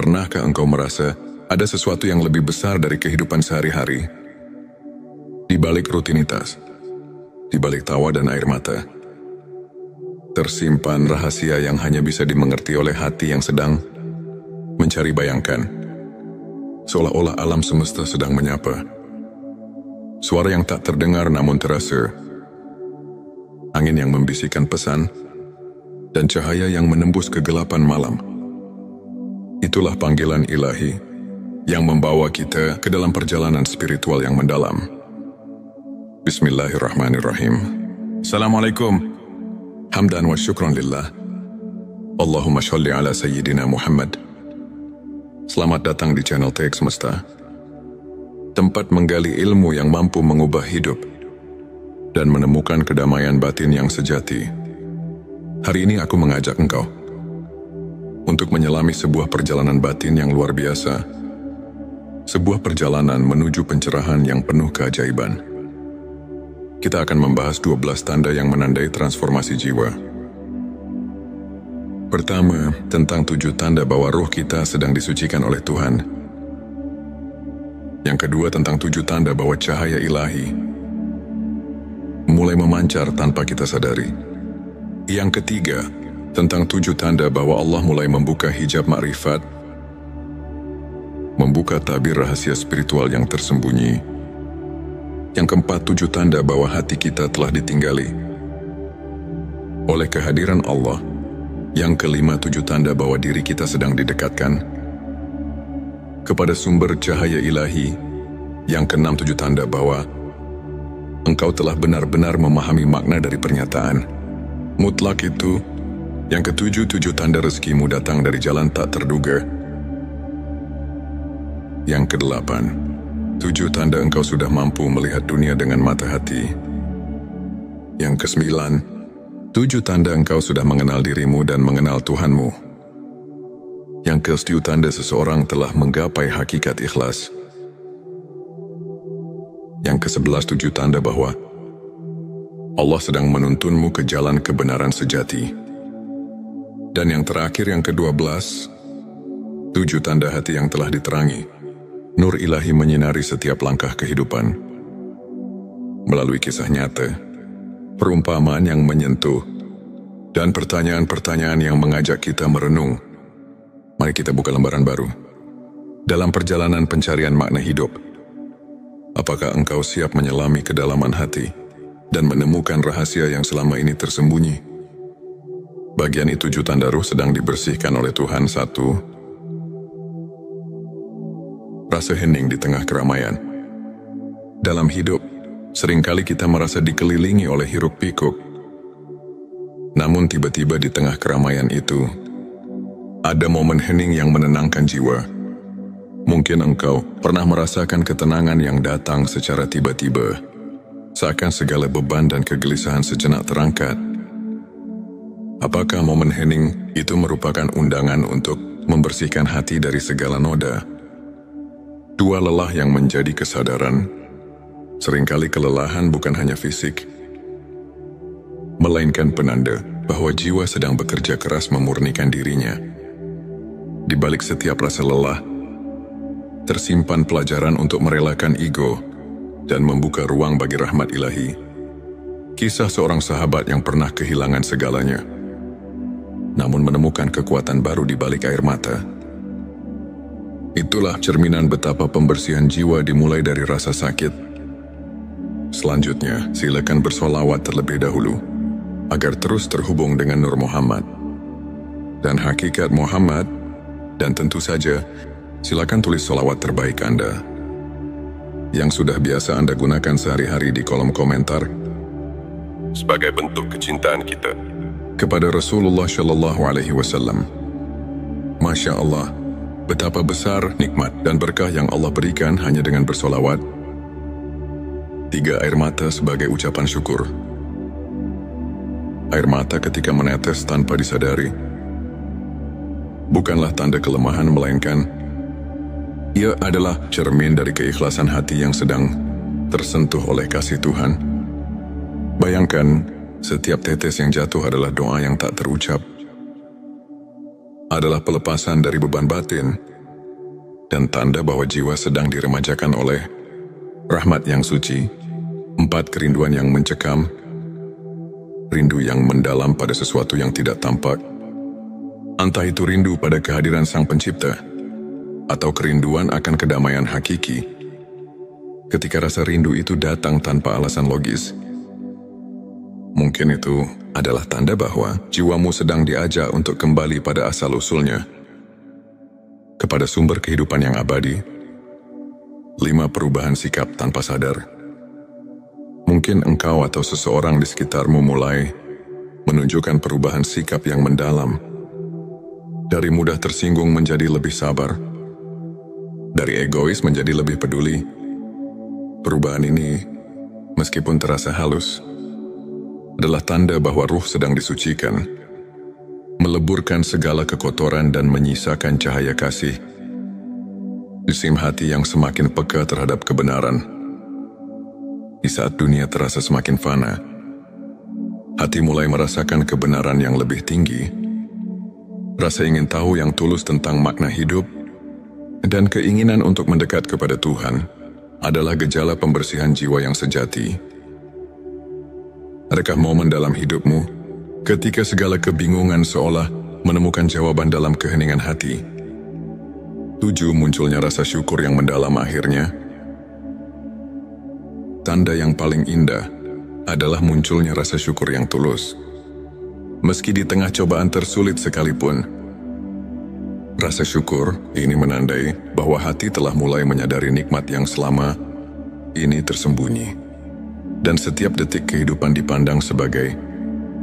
Pernahkah engkau merasa ada sesuatu yang lebih besar dari kehidupan sehari-hari? Di balik rutinitas, di balik tawa dan air mata, tersimpan rahasia yang hanya bisa dimengerti oleh hati yang sedang mencari bayangkan. Seolah-olah alam semesta sedang menyapa. Suara yang tak terdengar namun terasa. Angin yang membisikkan pesan, dan cahaya yang menembus kegelapan malam. Itulah panggilan ilahi yang membawa kita ke dalam perjalanan spiritual yang mendalam. Bismillahirrahmanirrahim. Assalamualaikum. Hamdan wa syukran lillah. Allahumma sholli ala Sayyidina Muhammad. Selamat datang di channel TX Semesta, tempat menggali ilmu yang mampu mengubah hidup dan menemukan kedamaian batin yang sejati. Hari ini aku mengajak engkau untuk menyelami sebuah perjalanan batin yang luar biasa, sebuah perjalanan menuju pencerahan yang penuh keajaiban. Kita akan membahas 12 tanda yang menandai transformasi jiwa. Pertama, tentang 7 tanda bahwa roh kita sedang disucikan oleh Tuhan. Yang kedua, tentang 7 tanda bahwa cahaya ilahi mulai memancar tanpa kita sadari. Yang ketiga, tentang 7 tanda bahwa Allah mulai membuka hijab makrifat, membuka tabir rahasia spiritual yang tersembunyi. Yang keempat, 7 tanda bahwa hati kita telah ditinggali oleh kehadiran Allah. Yang kelima, 7 tanda bahwa diri kita sedang didekatkan kepada sumber cahaya ilahi. Yang keenam, 7 tanda bahwa engkau telah benar-benar memahami makna dari pernyataan mutlak itu. Yang ketujuh, 7 tanda rezekimu datang dari jalan tak terduga. Yang kedelapan, 7 tanda engkau sudah mampu melihat dunia dengan mata hati. Yang kesembilan, 7 tanda engkau sudah mengenal dirimu dan mengenal Tuhanmu. Yang ke-10 tanda seseorang telah menggapai hakikat ikhlas. Yang ke-11, 7 tanda bahwa Allah sedang menuntunmu ke jalan kebenaran sejati. Dan yang terakhir, yang ke-12, 7 tanda hati yang telah diterangi. Nur ilahi menyinari setiap langkah kehidupan. Melalui kisah nyata, perumpamaan yang menyentuh, dan pertanyaan-pertanyaan yang mengajak kita merenung. Mari kita buka lembaran baru dalam perjalanan pencarian makna hidup. Apakah engkau siap menyelami kedalaman hati dan menemukan rahasia yang selama ini tersembunyi? Bagian itu 7 tanda ruh sedang dibersihkan oleh Tuhan. 1. Rasa hening di tengah keramaian. Dalam hidup, seringkali kita merasa dikelilingi oleh hiruk pikuk. Namun tiba-tiba di tengah keramaian itu, ada momen hening yang menenangkan jiwa. Mungkin engkau pernah merasakan ketenangan yang datang secara tiba-tiba, seakan segala beban dan kegelisahan sejenak terangkat. Apakah momen hening itu merupakan undangan untuk membersihkan hati dari segala noda? 2. Lelah yang menjadi kesadaran. Seringkali kelelahan bukan hanya fisik, melainkan penanda bahwa jiwa sedang bekerja keras memurnikan dirinya. Di balik setiap rasa lelah, tersimpan pelajaran untuk merelakan ego dan membuka ruang bagi rahmat ilahi. Kisah seorang sahabat yang pernah kehilangan segalanya, namun menemukan kekuatan baru di balik air mata. Itulah cerminan betapa pembersihan jiwa dimulai dari rasa sakit. Selanjutnya, silakan bersolawat terlebih dahulu, agar terus terhubung dengan Nur Muhammad dan hakikat Muhammad. Dan tentu saja, silakan tulis solawat terbaik Anda yang sudah biasa Anda gunakan sehari-hari di kolom komentar sebagai bentuk kecintaan kita kepada Rasulullah Shallallahu Alaihi Wasallam. Masya Allah, betapa besar nikmat dan berkah yang Allah berikan hanya dengan bersolawat. 3. Air mata sebagai ucapan syukur. Air mata ketika menetes tanpa disadari bukanlah tanda kelemahan, melainkan ia adalah cermin dari keikhlasan hati yang sedang tersentuh oleh kasih Tuhan. Bayangkan, setiap tetes yang jatuh adalah doa yang tak terucap, adalah pelepasan dari beban batin dan tanda bahwa jiwa sedang diremajakan oleh rahmat yang suci. 4. Kerinduan yang mencekam, rindu yang mendalam pada sesuatu yang tidak tampak. Entah itu rindu pada kehadiran Sang Pencipta, atau kerinduan akan kedamaian hakiki. Ketika rasa rindu itu datang tanpa alasan logis, mungkin itu adalah tanda bahwa jiwamu sedang diajak untuk kembali pada asal-usulnya, kepada sumber kehidupan yang abadi. 5. Perubahan sikap tanpa sadar. Mungkin engkau atau seseorang di sekitarmu mulai menunjukkan perubahan sikap yang mendalam. Dari mudah tersinggung menjadi lebih sabar. Dari egois menjadi lebih peduli. Perubahan ini, meskipun terasa halus, adalah tanda bahwa ruh sedang disucikan, meleburkan segala kekotoran dan menyisakan cahaya kasih. Jisim hati yang semakin peka terhadap kebenaran. Di saat dunia terasa semakin fana, hati mulai merasakan kebenaran yang lebih tinggi. Rasa ingin tahu yang tulus tentang makna hidup dan keinginan untuk mendekat kepada Tuhan adalah gejala pembersihan jiwa yang sejati. Adakah momen dalam hidupmu ketika segala kebingungan seolah menemukan jawaban dalam keheningan hati? 7. Munculnya rasa syukur yang mendalam akhirnya. Tanda yang paling indah adalah munculnya rasa syukur yang tulus. Meski di tengah cobaan tersulit sekalipun, rasa syukur ini menandai bahwa hati telah mulai menyadari nikmat yang selama ini tersembunyi, dan setiap detik kehidupan dipandang sebagai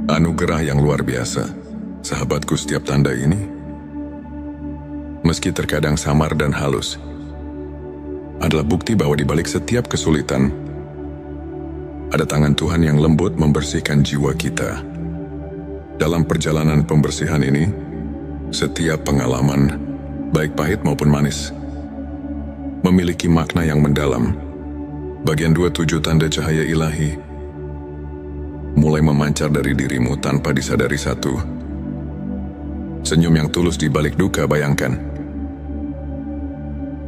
anugerah yang luar biasa. Sahabatku, setiap tanda ini, meski terkadang samar dan halus, adalah bukti bahwa di balik setiap kesulitan, ada tangan Tuhan yang lembut membersihkan jiwa kita. Dalam perjalanan pembersihan ini, setiap pengalaman, baik pahit maupun manis, memiliki makna yang mendalam. Bagian 27. Tanda cahaya ilahi mulai memancar dari dirimu tanpa disadari. 1. Senyum yang tulus di balik duka. Bayangkan,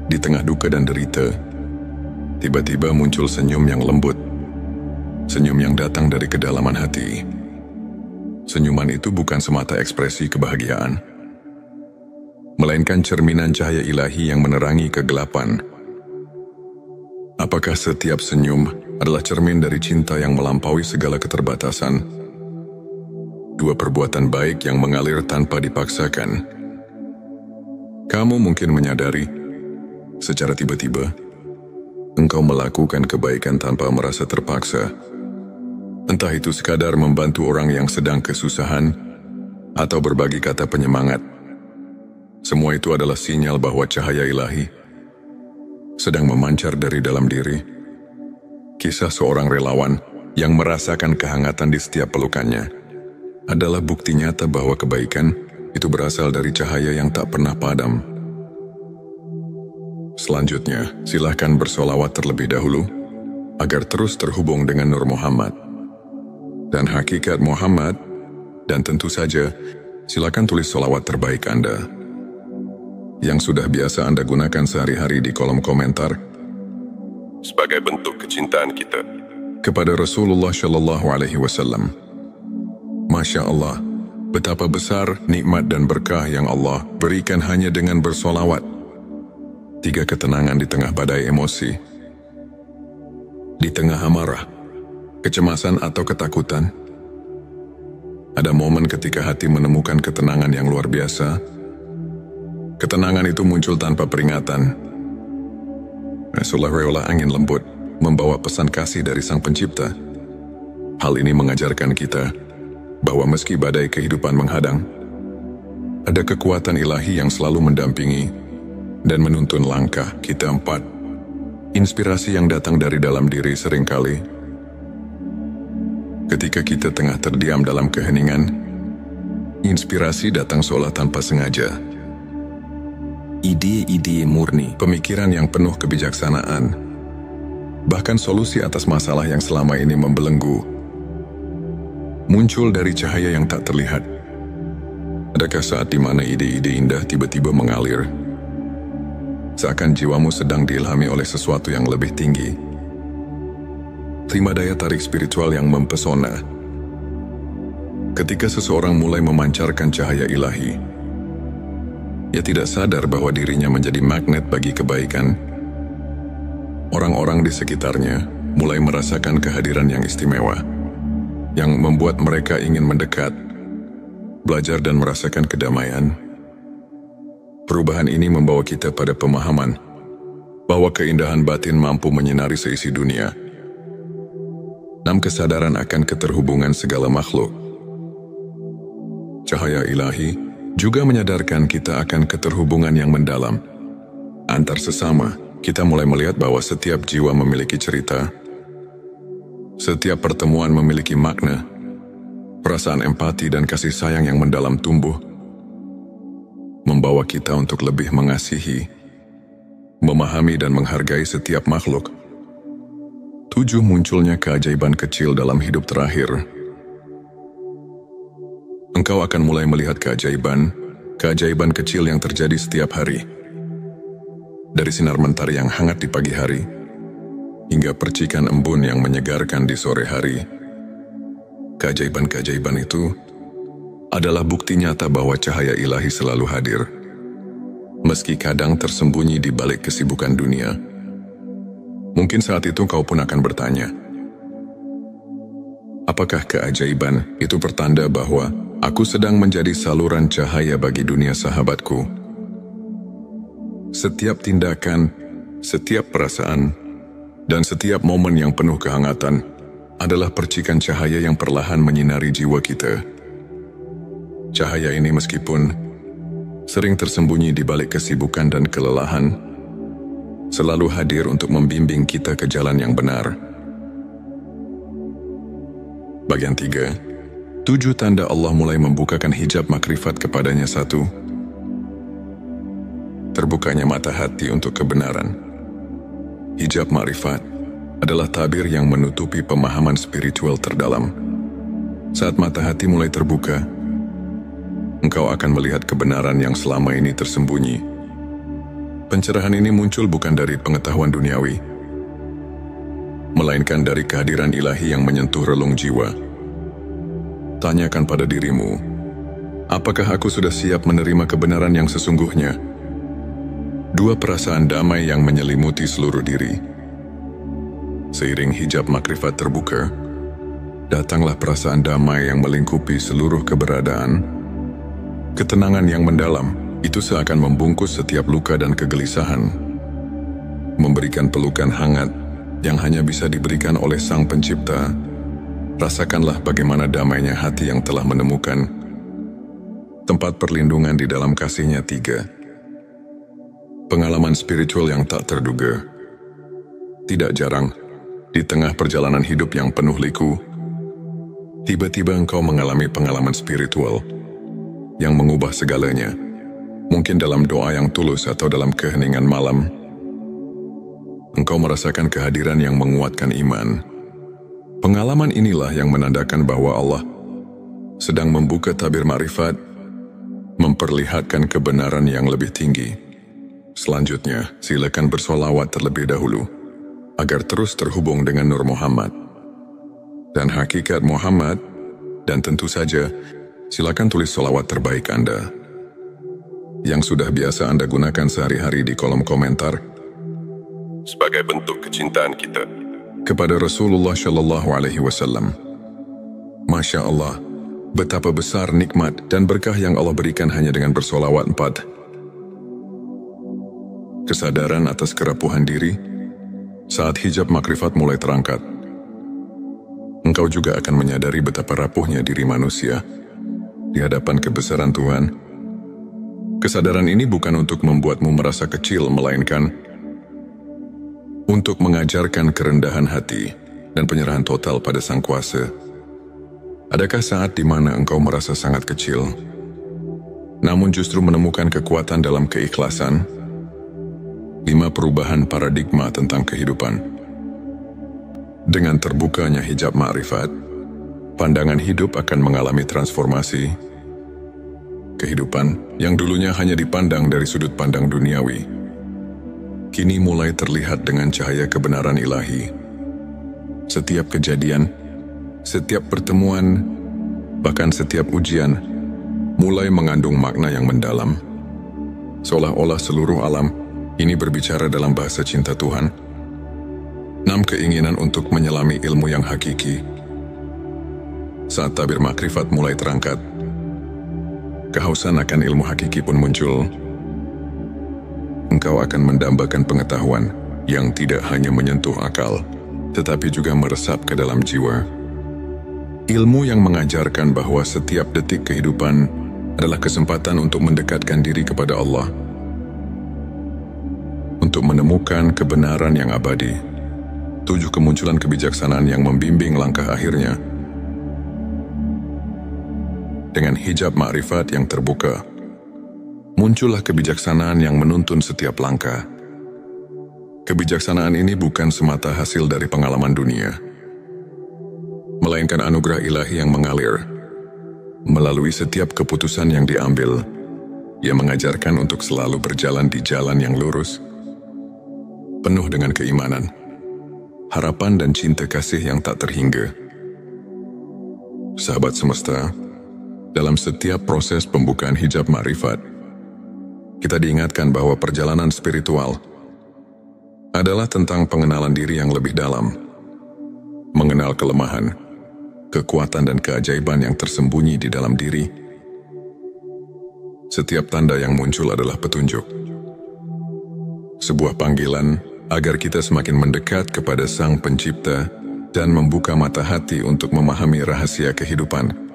di tengah duka dan derita, tiba-tiba muncul senyum yang lembut. Senyum yang datang dari kedalaman hati. Senyuman itu bukan semata ekspresi kebahagiaan, melainkan cerminan cahaya ilahi yang menerangi kegelapan. Apakah setiap senyum adalah cermin dari cinta yang melampaui segala keterbatasan? 2. Perbuatan baik yang mengalir tanpa dipaksakan. Kamu mungkin menyadari, secara tiba-tiba, engkau melakukan kebaikan tanpa merasa terpaksa. Entah itu sekadar membantu orang yang sedang kesusahan, atau berbagi kata penyemangat. Semua itu adalah sinyal bahwa cahaya ilahi sedang memancar dari dalam diri. Kisah seorang relawan yang merasakan kehangatan di setiap pelukannya adalah bukti nyata bahwa kebaikan itu berasal dari cahaya yang tak pernah padam. Selanjutnya, silakan bersolawat terlebih dahulu agar terus terhubung dengan Nur Muhammad dan hakikat Muhammad, dan tentu saja silakan tulis solawat terbaik Anda yang sudah biasa Anda gunakan sehari-hari di kolom komentar sebagai bentuk kecintaan kita kepada Rasulullah Shallallahu Alaihi Wasallam. Masya Allah, betapa besar nikmat dan berkah yang Allah berikan hanya dengan bersolawat. 3. Ketenangan di tengah badai emosi. Di tengah amarah, kecemasan atau ketakutan, ada momen ketika hati menemukan ketenangan yang luar biasa. Ketenangan itu muncul tanpa peringatan. Seolah-olah angin lembut membawa pesan kasih dari Sang Pencipta. Hal ini mengajarkan kita bahwa meski badai kehidupan menghadang, ada kekuatan ilahi yang selalu mendampingi dan menuntun langkah kita. 4. Inspirasi yang datang dari dalam diri. Seringkali ketika kita tengah terdiam dalam keheningan, inspirasi datang seolah tanpa sengaja. Ide-ide murni, pemikiran yang penuh kebijaksanaan, bahkan solusi atas masalah yang selama ini membelenggu, muncul dari cahaya yang tak terlihat. Adakah saat di mana ide-ide indah tiba-tiba mengalir seakan jiwamu sedang diilhami oleh sesuatu yang lebih tinggi. Terima daya tarik spiritual yang mempesona. Ketika seseorang mulai memancarkan cahaya ilahi, ia tidak sadar bahwa dirinya menjadi magnet bagi kebaikan. Orang-orang di sekitarnya mulai merasakan kehadiran yang istimewa, yang membuat mereka ingin mendekat, belajar dan merasakan kedamaian. Perubahan ini membawa kita pada pemahaman bahwa keindahan batin mampu menyinari seisi dunia. 6. Kesadaran akan keterhubungan segala makhluk. Cahaya ilahi juga menyadarkan kita akan keterhubungan yang mendalam antar sesama. Kita mulai melihat bahwa setiap jiwa memiliki cerita, setiap pertemuan memiliki makna, perasaan empati dan kasih sayang yang mendalam tumbuh, membawa kita untuk lebih mengasihi, memahami dan menghargai setiap makhluk. 7. Munculnya keajaiban kecil dalam hidup terakhir. Engkau akan mulai melihat keajaiban kecil yang terjadi setiap hari. Dari sinar mentari yang hangat di pagi hari, hingga percikan embun yang menyegarkan di sore hari. Keajaiban-keajaiban itu adalah bukti nyata bahwa cahaya ilahi selalu hadir, meski kadang tersembunyi di balik kesibukan dunia. Mungkin saat itu kau pun akan bertanya, apakah keajaiban itu pertanda bahwa aku sedang menjadi saluran cahaya bagi dunia sahabatku? Setiap tindakan, setiap perasaan, dan setiap momen yang penuh kehangatan adalah percikan cahaya yang perlahan menyinari jiwa kita. Cahaya ini meskipun sering tersembunyi di balik kesibukan dan kelelahan, selalu hadir untuk membimbing kita ke jalan yang benar. Bagian 3. 7 tanda Allah mulai membukakan hijab makrifat kepadanya. 1. Terbukanya mata hati untuk kebenaran. Hijab makrifat adalah tabir yang menutupi pemahaman spiritual terdalam. Saat mata hati mulai terbuka, engkau akan melihat kebenaran yang selama ini tersembunyi. Pencerahan ini muncul bukan dari pengetahuan duniawi, melainkan dari kehadiran ilahi yang menyentuh relung jiwa. Tanyakan pada dirimu, apakah aku sudah siap menerima kebenaran yang sesungguhnya? 2. Perasaan damai yang menyelimuti seluruh diri. Seiring hijab makrifat terbuka, datanglah perasaan damai yang melingkupi seluruh keberadaan. Ketenangan yang mendalam itu seakan membungkus setiap luka dan kegelisahan, memberikan pelukan hangat yang hanya bisa diberikan oleh Sang Pencipta. Rasakanlah bagaimana damainya hati yang telah menemukan tempat perlindungan di dalam kasih-Nya. 3. Pengalaman spiritual yang tak terduga. Tidak jarang, di tengah perjalanan hidup yang penuh liku, tiba-tiba engkau mengalami pengalaman spiritual yang mengubah segalanya. Mungkin dalam doa yang tulus atau dalam keheningan malam, engkau merasakan kehadiran yang menguatkan iman. Pengalaman inilah yang menandakan bahwa Allah sedang membuka tabir makrifat, memperlihatkan kebenaran yang lebih tinggi. Selanjutnya, silakan bersolawat terlebih dahulu, agar terus terhubung dengan Nur Muhammad dan hakikat Muhammad, dan tentu saja, silakan tulis solawat terbaik Anda, yang sudah biasa Anda gunakan sehari-hari di kolom komentar, sebagai bentuk kecintaan kita kepada Rasulullah Shallallahu Alaihi Wasallam. Masya Allah, betapa besar nikmat dan berkah yang Allah berikan hanya dengan bersolawat. 4. Kesadaran atas kerapuhan diri. Saat hijab makrifat mulai terangkat, engkau juga akan menyadari betapa rapuhnya diri manusia di hadapan kebesaran Tuhan. Kesadaran ini bukan untuk membuatmu merasa kecil, melainkan untuk mengajarkan kerendahan hati dan penyerahan total pada Sang Kuasa. Adakah saat di mana engkau merasa sangat kecil, namun justru menemukan kekuatan dalam keikhlasan? 5. Perubahan paradigma tentang kehidupan. Dengan terbukanya hijab makrifat, pandangan hidup akan mengalami transformasi. Kehidupan yang dulunya hanya dipandang dari sudut pandang duniawi, kini mulai terlihat dengan cahaya kebenaran ilahi. Setiap kejadian, setiap pertemuan, bahkan setiap ujian, mulai mengandung makna yang mendalam. Seolah-olah seluruh alam ini berbicara dalam bahasa cinta Tuhan. 6. Keinginan untuk menyelami ilmu yang hakiki. Saat tabir makrifat mulai terangkat, kehausan akan ilmu hakiki pun muncul. Engkau akan mendambakan pengetahuan yang tidak hanya menyentuh akal, tetapi juga meresap ke dalam jiwa. Ilmu yang mengajarkan bahwa setiap detik kehidupan adalah kesempatan untuk mendekatkan diri kepada Allah, untuk menemukan kebenaran yang abadi. 7. Kemunculan kebijaksanaan yang membimbing langkah akhirnya. Dengan hijab makrifat yang terbuka, muncullah kebijaksanaan yang menuntun setiap langkah. Kebijaksanaan ini bukan semata hasil dari pengalaman dunia, melainkan anugerah ilahi yang mengalir melalui setiap keputusan yang diambil. Ia mengajarkan untuk selalu berjalan di jalan yang lurus, penuh dengan keimanan, harapan dan cinta kasih yang tak terhingga. Sahabat semesta, dalam setiap proses pembukaan hijab makrifat, kita diingatkan bahwa perjalanan spiritual adalah tentang pengenalan diri yang lebih dalam, mengenal kelemahan, kekuatan dan keajaiban yang tersembunyi di dalam diri. Setiap tanda yang muncul adalah petunjuk, sebuah panggilan agar kita semakin mendekat kepada Sang Pencipta dan membuka mata hati untuk memahami rahasia kehidupan.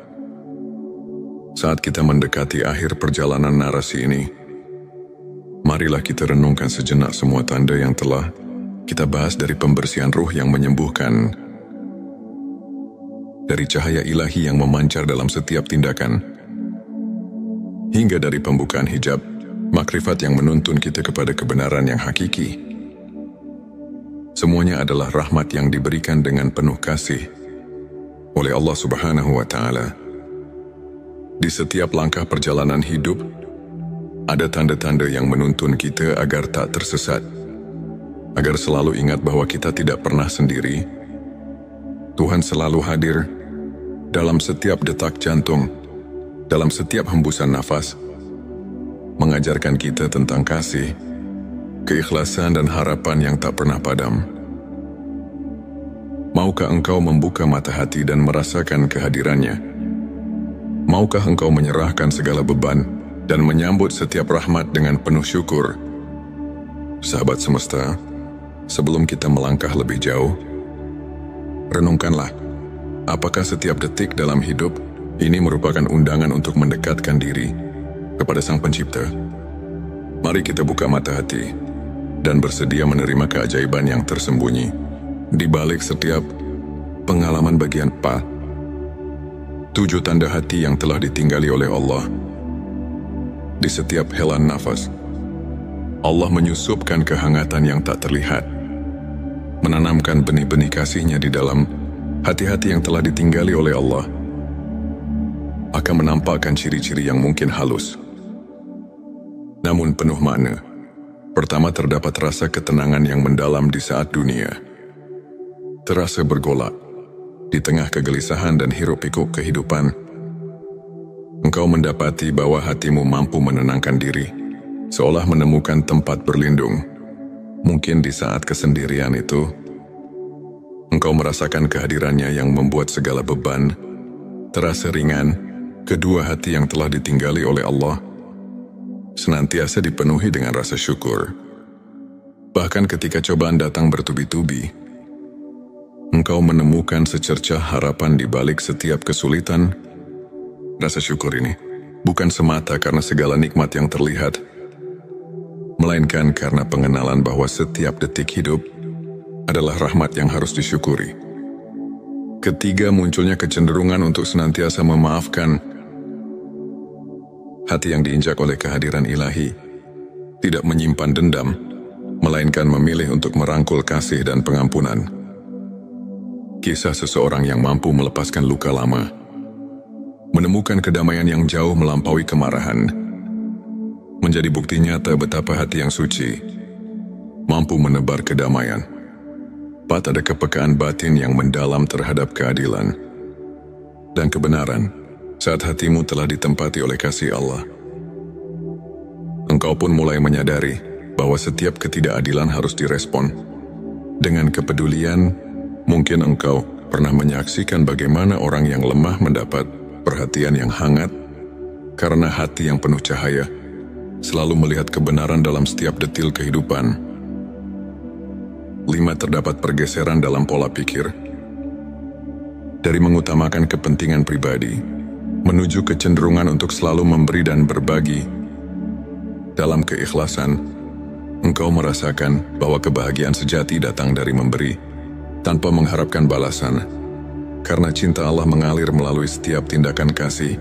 Saat kita mendekati akhir perjalanan narasi ini, marilah kita renungkan sejenak semua tanda yang telah kita bahas, dari pembersihan ruh yang menyembuhkan, dari cahaya ilahi yang memancar dalam setiap tindakan, hingga dari pembukaan hijab makrifat yang menuntun kita kepada kebenaran yang hakiki. Semuanya adalah rahmat yang diberikan dengan penuh kasih oleh Allah Subhanahu wa Ta'ala. Di setiap langkah perjalanan hidup, ada tanda-tanda yang menuntun kita agar tak tersesat, agar selalu ingat bahwa kita tidak pernah sendiri. Tuhan selalu hadir dalam setiap detak jantung, dalam setiap hembusan nafas, mengajarkan kita tentang kasih, keikhlasan dan harapan yang tak pernah padam. Maukah engkau membuka mata hati dan merasakan kehadirannya? Maukah engkau menyerahkan segala beban dan menyambut setiap rahmat dengan penuh syukur? Sahabat semesta, sebelum kita melangkah lebih jauh, renungkanlah, apakah setiap detik dalam hidup ini merupakan undangan untuk mendekatkan diri kepada Sang Pencipta? Mari kita buka mata hati dan bersedia menerima keajaiban yang tersembunyi di balik setiap pengalaman bagian 7 tanda hati yang telah ditinggali oleh Allah. Di setiap helaan nafas, Allah menyusupkan kehangatan yang tak terlihat, menanamkan benih-benih kasih-Nya di dalam hati-hati yang telah ditinggali oleh Allah. Akan menampakkan ciri-ciri yang mungkin halus, namun penuh makna. Pertama, terdapat rasa ketenangan yang mendalam di saat dunia terasa bergolak. Di tengah kegelisahan dan hiruk-pikuk kehidupan, engkau mendapati bahwa hatimu mampu menenangkan diri, seolah menemukan tempat berlindung. Mungkin di saat kesendirian itu, engkau merasakan kehadirannya yang membuat segala beban terasa ringan. Kedua, hati yang telah ditinggali oleh Allah senantiasa dipenuhi dengan rasa syukur. Bahkan ketika cobaan datang bertubi-tubi, engkau menemukan secercah harapan di balik setiap kesulitan. Rasa syukur ini bukan semata karena segala nikmat yang terlihat, melainkan karena pengenalan bahwa setiap detik hidup adalah rahmat yang harus disyukuri. Ketiga, munculnya kecenderungan untuk senantiasa memaafkan. Hati yang diinjak oleh kehadiran ilahi tidak menyimpan dendam, melainkan memilih untuk merangkul kasih dan pengampunan. Kisah seseorang yang mampu melepaskan luka lama, menemukan kedamaian yang jauh melampaui kemarahan, menjadi bukti nyata betapa hati yang suci mampu menebar kedamaian. 4. Ada kepekaan batin yang mendalam terhadap keadilan dan kebenaran saat hatimu telah ditempati oleh kasih Allah. Engkau pun mulai menyadari bahwa setiap ketidakadilan harus direspon. Dengan kepedulian, mungkin engkau pernah menyaksikan bagaimana orang yang lemah mendapat perhatian yang hangat karena hati yang penuh cahaya selalu melihat kebenaran dalam setiap detil kehidupan. 5. Terdapat pergeseran dalam pola pikir. Dari mengutamakan kepentingan pribadi, menuju kecenderungan untuk selalu memberi dan berbagi. Dalam keikhlasan, engkau merasakan bahwa kebahagiaan sejati datang dari memberi, tanpa mengharapkan balasan, karena cinta Allah mengalir melalui setiap tindakan kasih.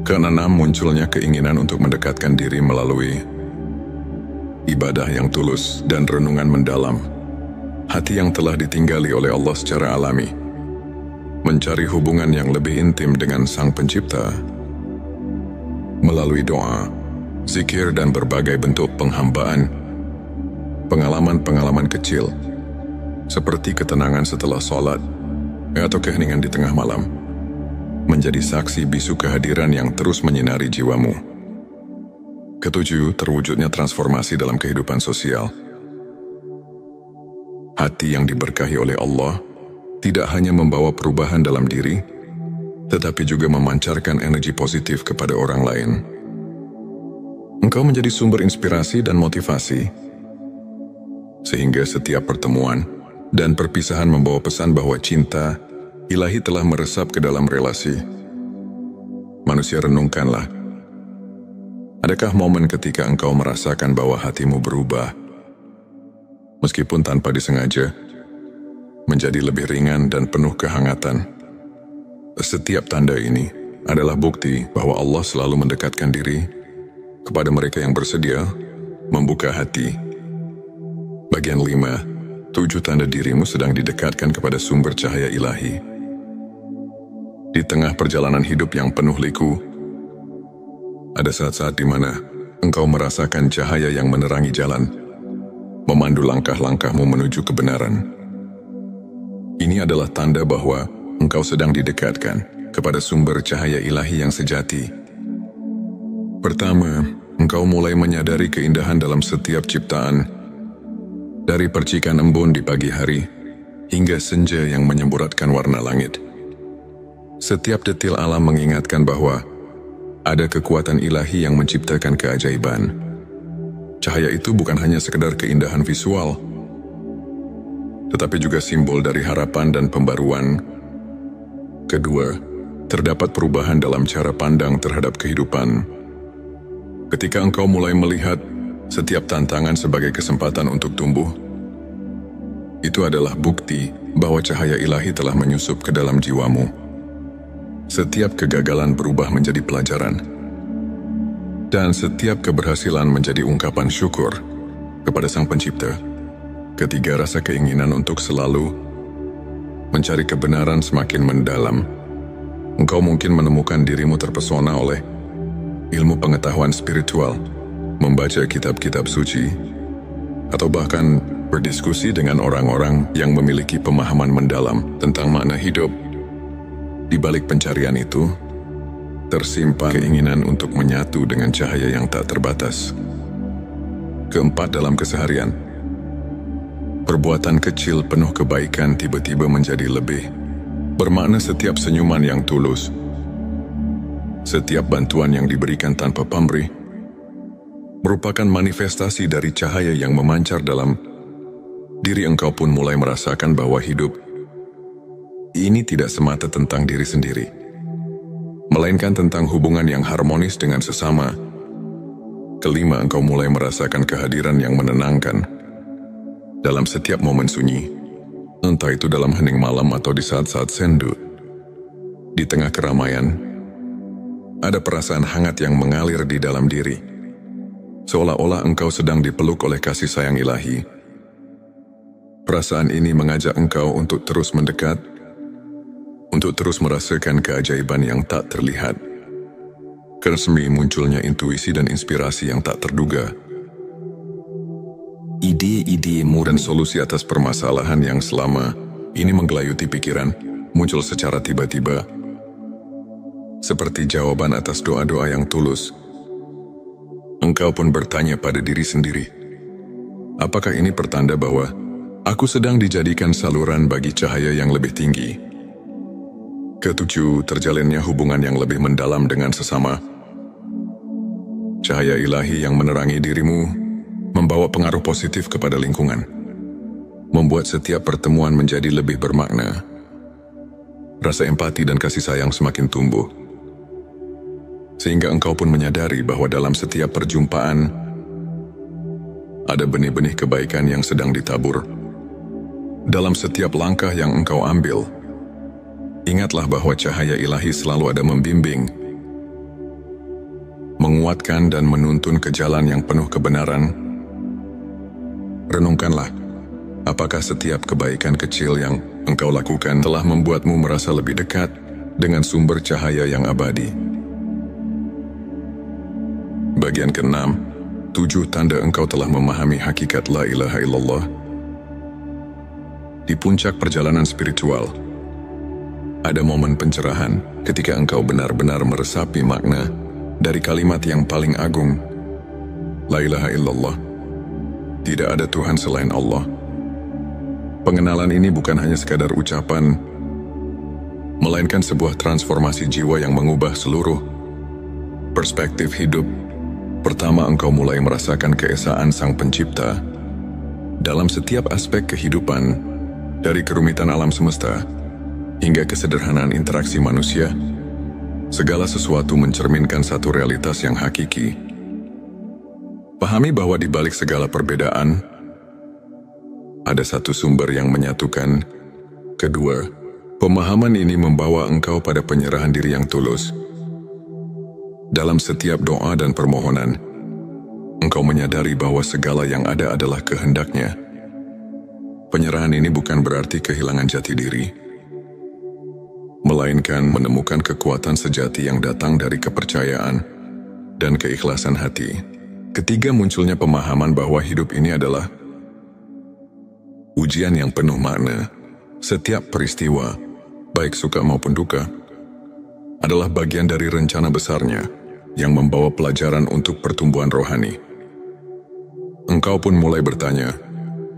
6. Munculnya keinginan untuk mendekatkan diri melalui ibadah yang tulus dan renungan mendalam. Hati yang telah ditinggali oleh Allah secara alami, mencari hubungan yang lebih intim dengan Sang Pencipta melalui doa, zikir, dan berbagai bentuk penghambaan. Pengalaman-pengalaman kecil, seperti ketenangan setelah sholat atau keheningan di tengah malam, menjadi saksi bisu kehadiran yang terus menyinari jiwamu. 7. Terwujudnya transformasi dalam kehidupan sosial. Hati yang diberkahi oleh Allah tidak hanya membawa perubahan dalam diri, tetapi juga memancarkan energi positif kepada orang lain. Engkau menjadi sumber inspirasi dan motivasi, sehingga setiap pertemuan dan perpisahan membawa pesan bahwa cinta ilahi telah meresap ke dalam relasi. Manusia, renungkanlah. Adakah momen ketika engkau merasakan bahwa hatimu berubah, meskipun tanpa disengaja, menjadi lebih ringan dan penuh kehangatan? Setiap tanda ini adalah bukti bahwa Allah selalu mendekatkan diri kepada mereka yang bersedia membuka hati. Bagian 5. 7 tanda dirimu sedang didekatkan kepada sumber cahaya ilahi. Di tengah perjalanan hidup yang penuh liku, ada saat-saat di mana engkau merasakan cahaya yang menerangi jalan, memandu langkah-langkahmu menuju kebenaran. Ini adalah tanda bahwa engkau sedang didekatkan kepada sumber cahaya ilahi yang sejati. Pertama, engkau mulai menyadari keindahan dalam setiap ciptaan, dari percikan embun di pagi hari hingga senja yang menyemburatkan warna langit. Setiap detil alam mengingatkan bahwa ada kekuatan ilahi yang menciptakan keajaiban. Cahaya itu bukan hanya sekedar keindahan visual, tetapi juga simbol dari harapan dan pembaruan. Kedua, terdapat perubahan dalam cara pandang terhadap kehidupan. Ketika engkau mulai melihat setiap tantangan sebagai kesempatan untuk tumbuh, itu adalah bukti bahwa cahaya ilahi telah menyusup ke dalam jiwamu. Setiap kegagalan berubah menjadi pelajaran, dan setiap keberhasilan menjadi ungkapan syukur kepada Sang Pencipta. Ketiga, rasa keinginan untuk selalu mencari kebenaran semakin mendalam. Engkau mungkin menemukan dirimu terpesona oleh ilmu pengetahuan spiritual, membaca kitab-kitab suci, atau bahkan berdiskusi dengan orang-orang yang memiliki pemahaman mendalam tentang makna hidup. Di balik pencarian itu, tersimpan keinginan untuk menyatu dengan cahaya yang tak terbatas. Keempat, dalam keseharian, perbuatan kecil penuh kebaikan tiba-tiba menjadi lebih bermakna. Setiap senyuman yang tulus, setiap bantuan yang diberikan tanpa pamrih, merupakan manifestasi dari cahaya yang memancar dalam diri. Engkau pun mulai merasakan bahwa hidup ini tidak semata tentang diri sendiri, melainkan tentang hubungan yang harmonis dengan sesama. Kelima, engkau mulai merasakan kehadiran yang menenangkan dalam setiap momen sunyi, entah itu dalam hening malam atau di saat-saat sendu. Di tengah keramaian, ada perasaan hangat yang mengalir di dalam diri, seolah-olah engkau sedang dipeluk oleh kasih sayang ilahi. Perasaan ini mengajak engkau untuk terus mendekat, untuk terus merasakan keajaiban yang tak terlihat. Karena munculnya intuisi dan inspirasi yang tak terduga. ide-idemu dan solusi atas permasalahan yang selama ini menggelayuti pikiran muncul secara tiba-tiba, seperti jawaban atas doa-doa yang tulus. Engkau pun bertanya pada diri sendiri, apakah ini pertanda bahwa aku sedang dijadikan saluran bagi cahaya yang lebih tinggi? Ketujuh, terjalinnya hubungan yang lebih mendalam dengan sesama. Cahaya ilahi yang menerangi dirimu membawa pengaruh positif kepada lingkungan, membuat setiap pertemuan menjadi lebih bermakna. Rasa empati dan kasih sayang semakin tumbuh, sehingga engkau pun menyadari bahwa dalam setiap perjumpaan ada benih-benih kebaikan yang sedang ditabur. Dalam setiap langkah yang engkau ambil, ingatlah bahwa cahaya ilahi selalu ada membimbing, menguatkan dan menuntun ke jalan yang penuh kebenaran. Renungkanlah, apakah setiap kebaikan kecil yang engkau lakukan telah membuatmu merasa lebih dekat dengan sumber cahaya yang abadi. Bagian ke-6, 7 tanda engkau telah memahami hakikat la ilaha illallah. Di puncak perjalanan spiritual, ada momen pencerahan ketika engkau benar-benar meresapi makna dari kalimat yang paling agung, la ilaha illallah. Tidak ada Tuhan selain Allah. Pengenalan ini bukan hanya sekadar ucapan, melainkan sebuah transformasi jiwa yang mengubah seluruh perspektif hidup. Pertama, engkau mulai merasakan keesaan Sang Pencipta dalam setiap aspek kehidupan, dari kerumitan alam semesta hingga kesederhanaan interaksi manusia. Segala sesuatu mencerminkan satu realitas yang hakiki. Pahami bahwa di balik segala perbedaan, ada satu sumber yang menyatukan. Kedua, pemahaman ini membawa engkau pada penyerahan diri yang tulus. Dalam setiap doa dan permohonan, engkau menyadari bahwa segala yang ada adalah kehendak-Nya. Penyerahan ini bukan berarti kehilangan jati diri, melainkan menemukan kekuatan sejati yang datang dari kepercayaan dan keikhlasan hati. Ketiga, munculnya pemahaman bahwa hidup ini adalah ujian yang penuh makna. Setiap peristiwa, baik suka maupun duka, adalah bagian dari rencana besarnya yang membawa pelajaran untuk pertumbuhan rohani. Engkau pun mulai bertanya,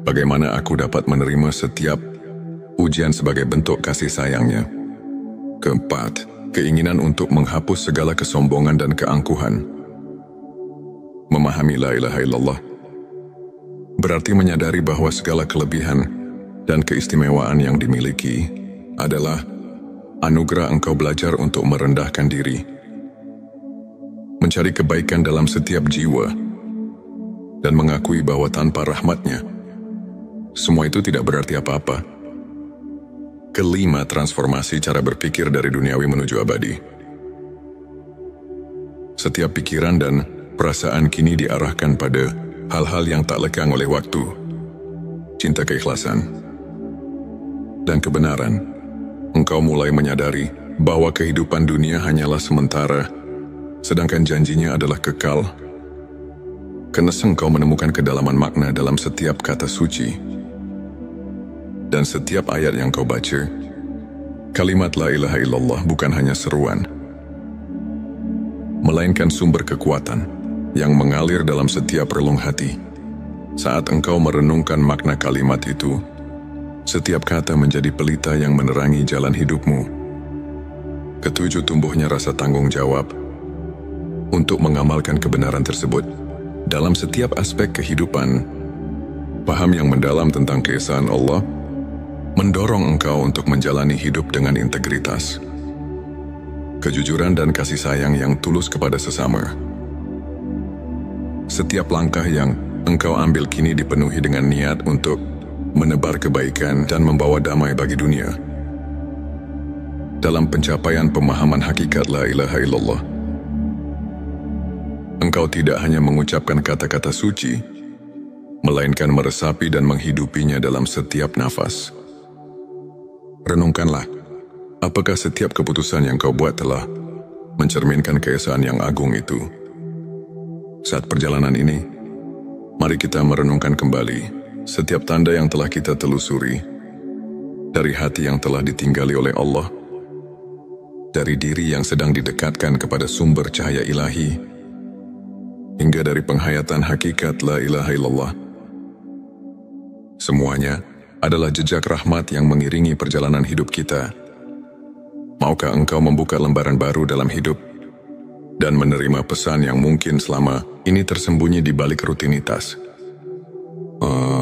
bagaimana aku dapat menerima setiap ujian sebagai bentuk kasih sayang-Nya? Keempat, keinginan untuk menghapus segala kesombongan dan keangkuhan. Memahami la ilaha illallah berarti menyadari bahwa segala kelebihan dan keistimewaan yang dimiliki adalah anugerah. Engkau belajar untuk merendahkan diri, mencari kebaikan dalam setiap jiwa, dan mengakui bahwa tanpa rahmat-Nya, semua itu tidak berarti apa-apa. Kelima, transformasi cara berpikir dari duniawi menuju abadi. Setiap pikiran dan perasaan kini diarahkan pada hal-hal yang tak lekang oleh waktu, cinta, keikhlasan, dan kebenaran. Engkau mulai menyadari bahwa kehidupan dunia hanyalah sementara, sedangkan janjinya adalah kekal. Karena engkau menemukan kedalaman makna dalam setiap kata suci dan setiap ayat yang kau baca. Kalimat la ilaha illallah bukan hanya seruan, melainkan sumber kekuatan yang mengalir dalam setiap relung hati. Saat engkau merenungkan makna kalimat itu, setiap kata menjadi pelita yang menerangi jalan hidupmu. Ketujuh, tumbuhnya rasa tanggung jawab untuk mengamalkan kebenaran tersebut dalam setiap aspek kehidupan. Paham yang mendalam tentang keesaan Allah mendorong engkau untuk menjalani hidup dengan integritas, kejujuran dan kasih sayang yang tulus kepada sesama. Setiap langkah yang engkau ambil kini dipenuhi dengan niat untuk menebar kebaikan dan membawa damai bagi dunia. Dalam pencapaian pemahaman hakikat la ilaha illallah, engkau tidak hanya mengucapkan kata-kata suci, melainkan meresapi dan menghidupinya dalam setiap nafas. Renungkanlah, apakah setiap keputusan yang kau buat telah mencerminkan keesaan yang agung itu? Saat perjalanan ini, Mari kita merenungkan kembali setiap tanda yang telah kita telusuri, dari hati yang telah ditinggali oleh Allah, dari diri yang sedang didekatkan kepada sumber cahaya ilahi, hingga dari penghayatan hakikat la ilaha illallah. Semuanya adalah jejak rahmat yang mengiringi perjalanan hidup kita. Maukah engkau membuka lembaran baru dalam hidup dan menerima pesan yang mungkin selama ini tersembunyi di balik rutinitas?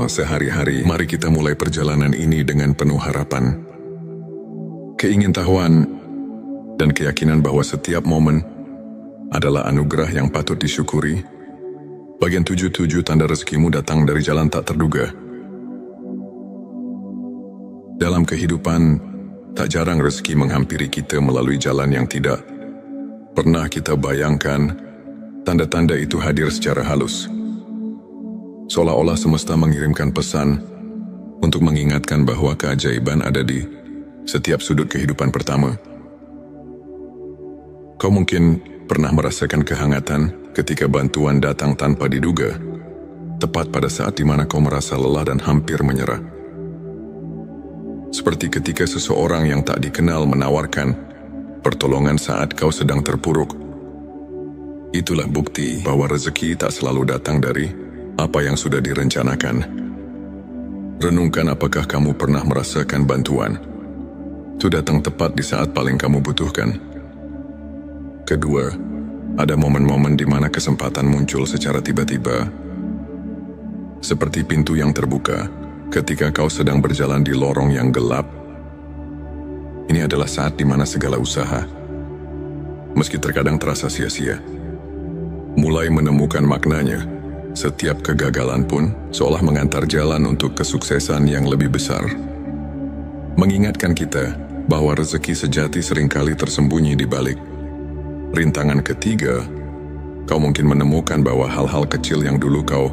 Sehari-hari, mari kita mulai perjalanan ini dengan penuh harapan, keingintahuan, dan keyakinan bahwa setiap momen adalah anugerah yang patut disyukuri. Bagian 7 tanda rezekimu datang dari jalan tak terduga. Dalam kehidupan, tak jarang rezeki menghampiri kita melalui jalan yang tidak pernah kita bayangkan. Tanda-tanda itu hadir secara halus, seolah-olah semesta mengirimkan pesan untuk mengingatkan bahwa keajaiban ada di setiap sudut kehidupan pertama. Kau mungkin pernah merasakan kehangatan ketika bantuan datang tanpa diduga, tepat pada saat di mana kau merasa lelah dan hampir menyerah. Seperti ketika seseorang yang tak dikenal menawarkan pertolongan saat kau sedang terpuruk. Itulah bukti bahwa rezeki tak selalu datang dari apa yang sudah direncanakan. Renungkan, apakah kamu pernah merasakan bantuan itu datang tepat di saat paling kamu butuhkan? Kedua, ada momen-momen di mana kesempatan muncul secara tiba-tiba, seperti pintu yang terbuka ketika kau sedang berjalan di lorong yang gelap. Ini adalah saat di mana segala usaha, meski terkadang terasa sia-sia, mulai menemukan maknanya. Setiap kegagalan pun seolah mengantar jalan untuk kesuksesan yang lebih besar, mengingatkan kita bahwa rezeki sejati seringkali tersembunyi di balik rintangan. Ketiga, kau mungkin menemukan bahwa hal-hal kecil yang dulu kau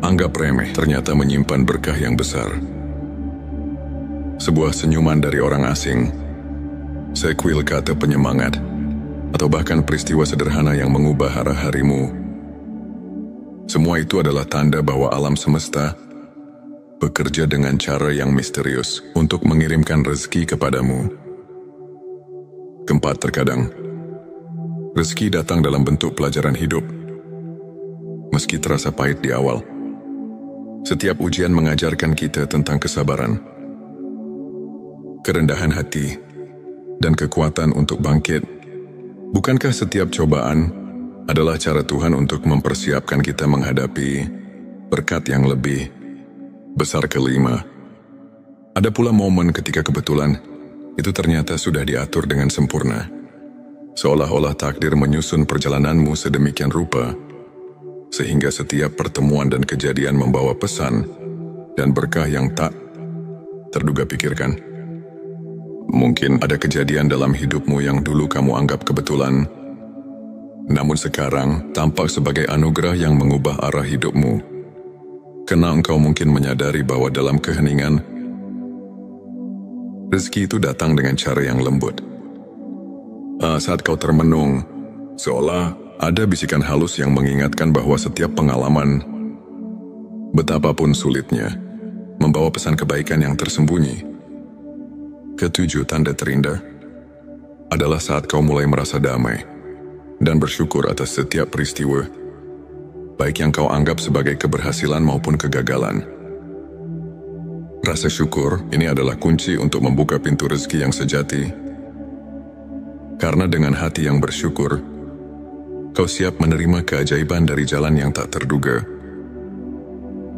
anggap remeh ternyata menyimpan berkah yang besar. Sebuah senyuman dari orang asing, sekuil kata penyemangat, atau bahkan peristiwa sederhana yang mengubah arah harimu. Semua itu adalah tanda bahwa alam semesta bekerja dengan cara yang misterius untuk mengirimkan rezeki kepadamu. Keempat, terkadang rezeki datang dalam bentuk pelajaran hidup. Meski terasa pahit di awal, setiap ujian mengajarkan kita tentang kesabaran, kerendahan hati, dan kekuatan untuk bangkit. Bukankah setiap cobaan adalah cara Tuhan untuk mempersiapkan kita menghadapi berkat yang lebih besar? Kelima, ada pula momen ketika kebetulan itu ternyata sudah diatur dengan sempurna, seolah-olah takdir menyusun perjalananmu sedemikian rupa, sehingga setiap pertemuan dan kejadian membawa pesan dan berkah yang tak terduga. Pikirkan, mungkin ada kejadian dalam hidupmu yang dulu kamu anggap kebetulan, namun sekarang tampak sebagai anugerah yang mengubah arah hidupmu. Karena engkau mungkin menyadari bahwa dalam keheningan, rezeki itu datang dengan cara yang lembut. Saat kau termenung, seolah ada bisikan halus yang mengingatkan bahwa setiap pengalaman, betapapun sulitnya, membawa pesan kebaikan yang tersembunyi. Ketujuh, tanda terindah adalah saat kau mulai merasa damai dan bersyukur atas setiap peristiwa, baik yang kau anggap sebagai keberhasilan maupun kegagalan. Rasa syukur ini adalah kunci untuk membuka pintu rezeki yang sejati. Karena dengan hati yang bersyukur, kau siap menerima keajaiban dari jalan yang tak terduga.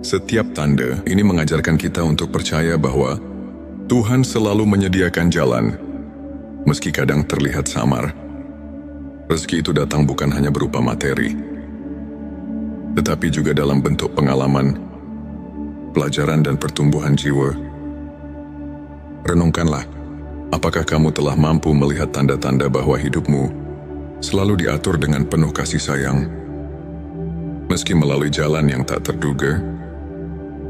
Setiap tanda ini mengajarkan kita untuk percaya bahwa Tuhan selalu menyediakan jalan, meski kadang terlihat samar. Rezeki itu datang bukan hanya berupa materi, tetapi juga dalam bentuk pengalaman, pelajaran, dan pertumbuhan jiwa. Renungkanlah, apakah kamu telah mampu melihat tanda-tanda bahwa hidupmu selalu diatur dengan penuh kasih sayang, meski melalui jalan yang tak terduga?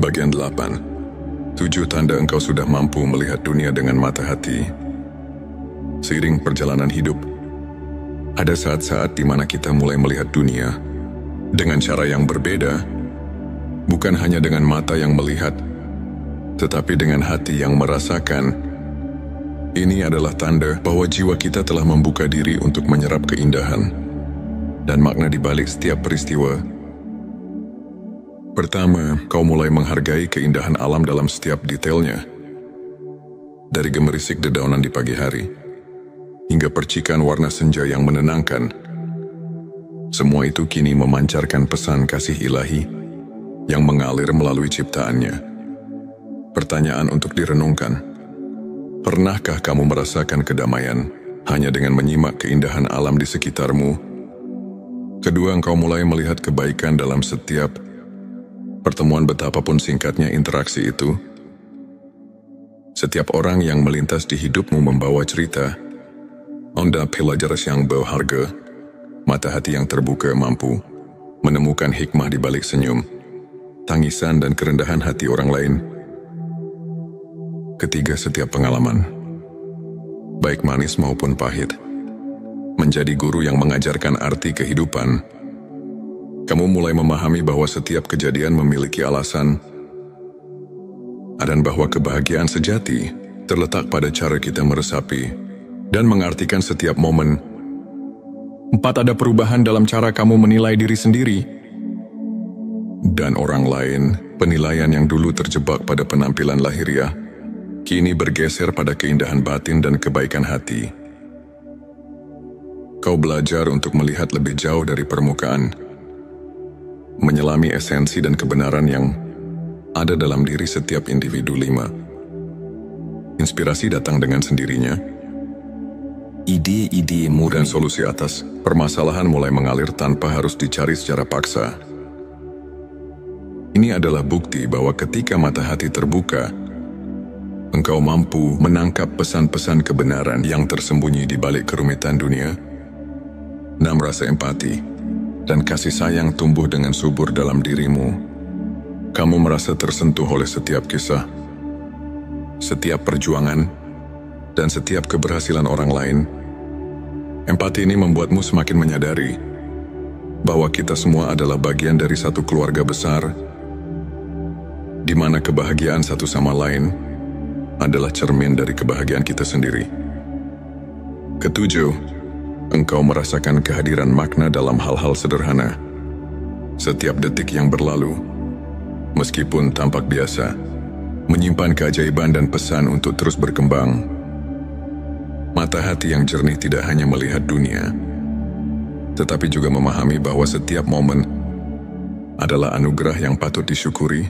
Bagian 8. 7 tanda engkau sudah mampu melihat dunia dengan mata hati. Seiring perjalanan hidup, ada saat-saat di mana kita mulai melihat dunia dengan cara yang berbeda, bukan hanya dengan mata yang melihat, tetapi dengan hati yang merasakan. Ini adalah tanda bahwa jiwa kita telah membuka diri untuk menyerap keindahan dan makna di balik setiap peristiwa. Pertama, kau mulai menghargai keindahan alam dalam setiap detailnya. Dari gemerisik dedaunan di pagi hari, hingga percikan warna senja yang menenangkan. Semua itu kini memancarkan pesan kasih ilahi yang mengalir melalui ciptaannya. Pertanyaan untuk direnungkan. Pernahkah kamu merasakan kedamaian hanya dengan menyimak keindahan alam di sekitarmu? Kedua, engkau mulai melihat kebaikan dalam setiap pertemuan, betapapun singkatnya interaksi itu. Setiap orang yang melintas di hidupmu membawa cerita, onda pelajaran yang berharga, mata hati yang terbuka mampu menemukan hikmah di balik senyum, tangisan dan kerendahan hati orang lain. Ketiga, setiap pengalaman, baik manis maupun pahit, menjadi guru yang mengajarkan arti kehidupan. Kamu mulai memahami bahwa setiap kejadian memiliki alasan, dan bahwa kebahagiaan sejati terletak pada cara kita meresapi dan mengartikan setiap momen. 4, ada perubahan dalam cara kamu menilai diri sendiri dan orang lain. Penilaian yang dulu terjebak pada penampilan lahiriah kini bergeser pada keindahan batin dan kebaikan hati. Kau belajar untuk melihat lebih jauh dari permukaan, menyelami esensi dan kebenaran yang ada dalam diri setiap individu. 5. Inspirasi datang dengan sendirinya. Ide-idemu dan solusi atas permasalahan mulai mengalir tanpa harus dicari secara paksa. Ini adalah bukti bahwa ketika mata hati terbuka, engkau mampu menangkap pesan-pesan kebenaran yang tersembunyi di balik kerumitan dunia. 6. Rasa empati dan kasih sayang tumbuh dengan subur dalam dirimu. Kamu merasa tersentuh oleh setiap kisah, setiap perjuangan, dan setiap keberhasilan orang lain. Empati ini membuatmu semakin menyadari bahwa kita semua adalah bagian dari satu keluarga besar, di mana kebahagiaan satu sama lain adalah cermin dari kebahagiaan kita sendiri. 7. Engkau merasakan kehadiran makna dalam hal-hal sederhana. Setiap detik yang berlalu, meskipun tampak biasa, menyimpan keajaiban dan pesan untuk terus berkembang. Mata hati yang jernih tidak hanya melihat dunia, tetapi juga memahami bahwa setiap momen adalah anugerah yang patut disyukuri.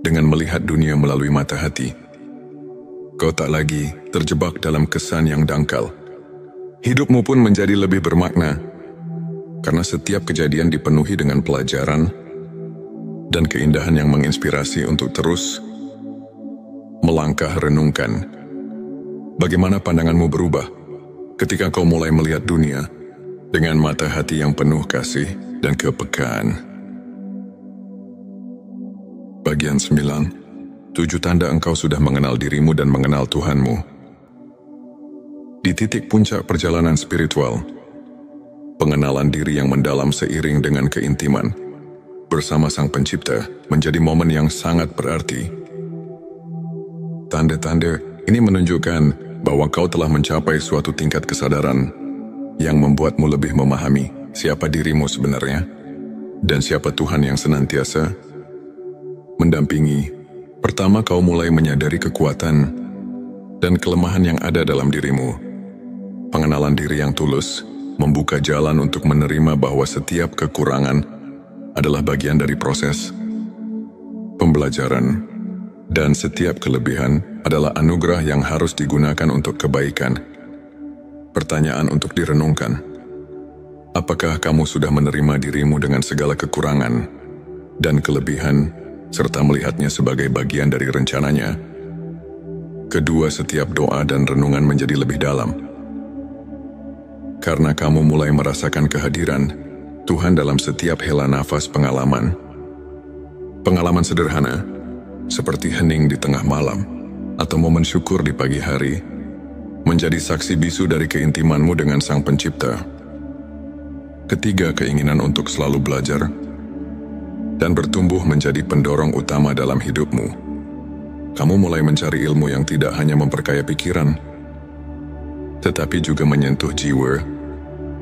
Dengan melihat dunia melalui mata hati, kau tak lagi terjebak dalam kesan yang dangkal. Hidupmu pun menjadi lebih bermakna, karena setiap kejadian dipenuhi dengan pelajaran dan keindahan yang menginspirasi untuk terus melangkah. Renungkan, bagaimana pandanganmu berubah ketika kau mulai melihat dunia dengan mata hati yang penuh kasih dan kepekaan. Bagian 9. 7 tanda engkau sudah mengenal dirimu dan mengenal Tuhanmu. Di titik puncak perjalanan spiritual, pengenalan diri yang mendalam seiring dengan keintiman bersama Sang Pencipta menjadi momen yang sangat berarti. Tanda-tanda ini menunjukkan bahwa kau telah mencapai suatu tingkat kesadaran yang membuatmu lebih memahami siapa dirimu sebenarnya dan siapa Tuhan yang senantiasa mendampingi. Pertama, kau mulai menyadari kekuatan dan kelemahan yang ada dalam dirimu. Pengenalan diri yang tulus membuka jalan untuk menerima bahwa setiap kekurangan adalah bagian dari proses pembelajaran, dan setiap kelebihan adalah anugerah yang harus digunakan untuk kebaikan. Pertanyaan untuk direnungkan. Apakah kamu sudah menerima dirimu dengan segala kekurangan dan kelebihan, serta melihatnya sebagai bagian dari rencananya? Kedua, setiap doa dan renungan menjadi lebih dalam. Karena kamu mulai merasakan kehadiran Tuhan dalam setiap hela nafas pengalaman. Pengalaman sederhana, seperti hening di tengah malam, atau momen syukur di pagi hari, menjadi saksi bisu dari keintimanmu dengan Sang Pencipta. Ketiga, keinginan untuk selalu belajar. dan bertumbuh menjadi pendorong utama dalam hidupmu. Kamu mulai mencari ilmu yang tidak hanya memperkaya pikiran, tetapi juga menyentuh jiwa.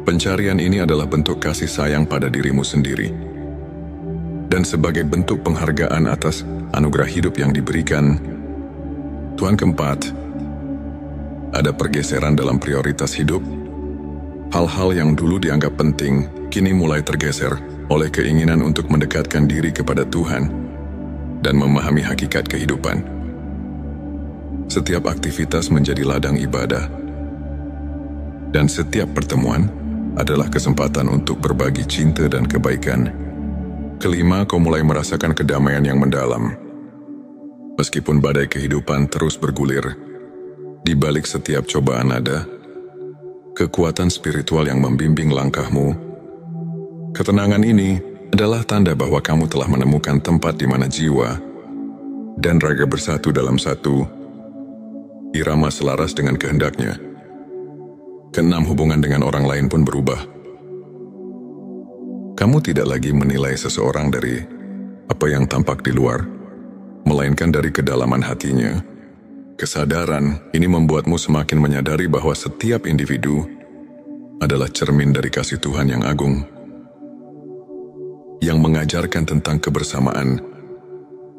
Pencarian ini adalah bentuk kasih sayang pada dirimu sendiri. Dan sebagai bentuk penghargaan atas anugerah hidup yang diberikan, Tuhan keempat, ada pergeseran dalam prioritas hidup. Hal-hal yang dulu dianggap penting, kini mulai tergeser oleh keinginan untuk mendekatkan diri kepada Tuhan dan memahami hakikat kehidupan. Setiap aktivitas menjadi ladang ibadah, dan setiap pertemuan adalah kesempatan untuk berbagi cinta dan kebaikan. Kelima, kau mulai merasakan kedamaian yang mendalam. Meskipun badai kehidupan terus bergulir, di balik setiap cobaan ada kekuatan spiritual yang membimbing langkahmu. Ketenangan ini adalah tanda bahwa kamu telah menemukan tempat di mana jiwa dan raga bersatu dalam satu irama selaras dengan kehendaknya. Keenam, hubungan dengan orang lain pun berubah. Kamu tidak lagi menilai seseorang dari apa yang tampak di luar, melainkan dari kedalaman hatinya. Kesadaran ini membuatmu semakin menyadari bahwa setiap individu adalah cermin dari kasih Tuhan yang agung, yang mengajarkan tentang kebersamaan,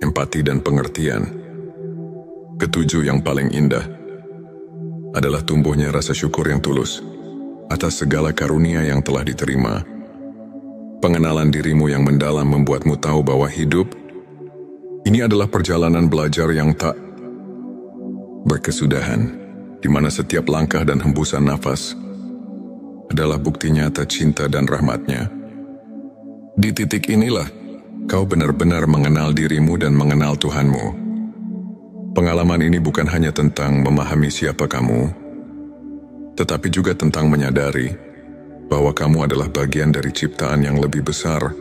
empati dan pengertian. Ketujuh, yang paling indah adalah tumbuhnya rasa syukur yang tulus atas segala karunia yang telah diterima. Pengenalan dirimu yang mendalam membuatmu tahu bahwa hidup ini adalah perjalanan belajar yang tak berkesudahan, di mana setiap langkah dan hembusan nafas adalah bukti nyata cinta dan rahmat-Nya. Di titik inilah kau benar-benar mengenal dirimu dan mengenal Tuhanmu. Pengalaman ini bukan hanya tentang memahami siapa kamu, tetapi juga tentang menyadari bahwa kamu adalah bagian dari ciptaan yang lebih besar.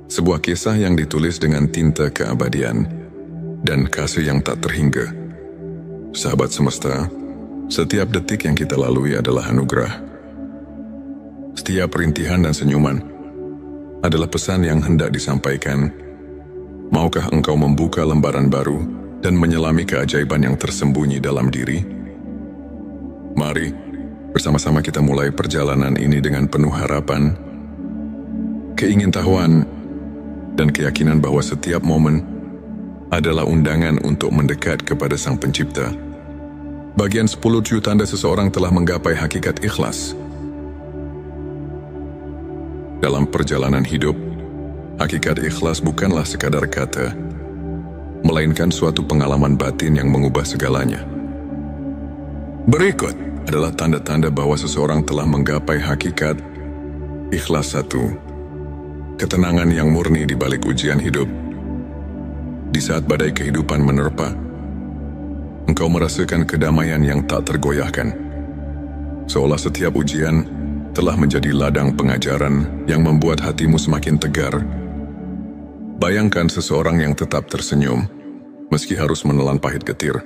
Sebuah kisah yang ditulis dengan tinta keabadian dan kasih yang tak terhingga. Sahabat semesta, setiap detik yang kita lalui adalah anugerah. Setiap rintihan dan senyuman adalah pesan yang hendak disampaikan. Maukah engkau membuka lembaran baru dan menyelami keajaiban yang tersembunyi dalam diri? Mari, bersama-sama kita mulai perjalanan ini dengan penuh harapan, keingintahuan, dan keyakinan bahwa setiap momen adalah undangan untuk mendekat kepada Sang Pencipta. Bagian 10 tanda seseorang telah menggapai hakikat ikhlas. Dalam perjalanan hidup, hakikat ikhlas bukanlah sekadar kata, melainkan suatu pengalaman batin yang mengubah segalanya. Berikut adalah tanda-tanda bahwa seseorang telah menggapai hakikat ikhlas. 1. Ketenangan yang murni di balik ujian hidup. Di saat badai kehidupan menerpa, engkau merasakan kedamaian yang tak tergoyahkan. Seolah setiap ujian telah menjadi ladang pengajaran yang membuat hatimu semakin tegar. Bayangkan seseorang yang tetap tersenyum, meski harus menelan pahit getir,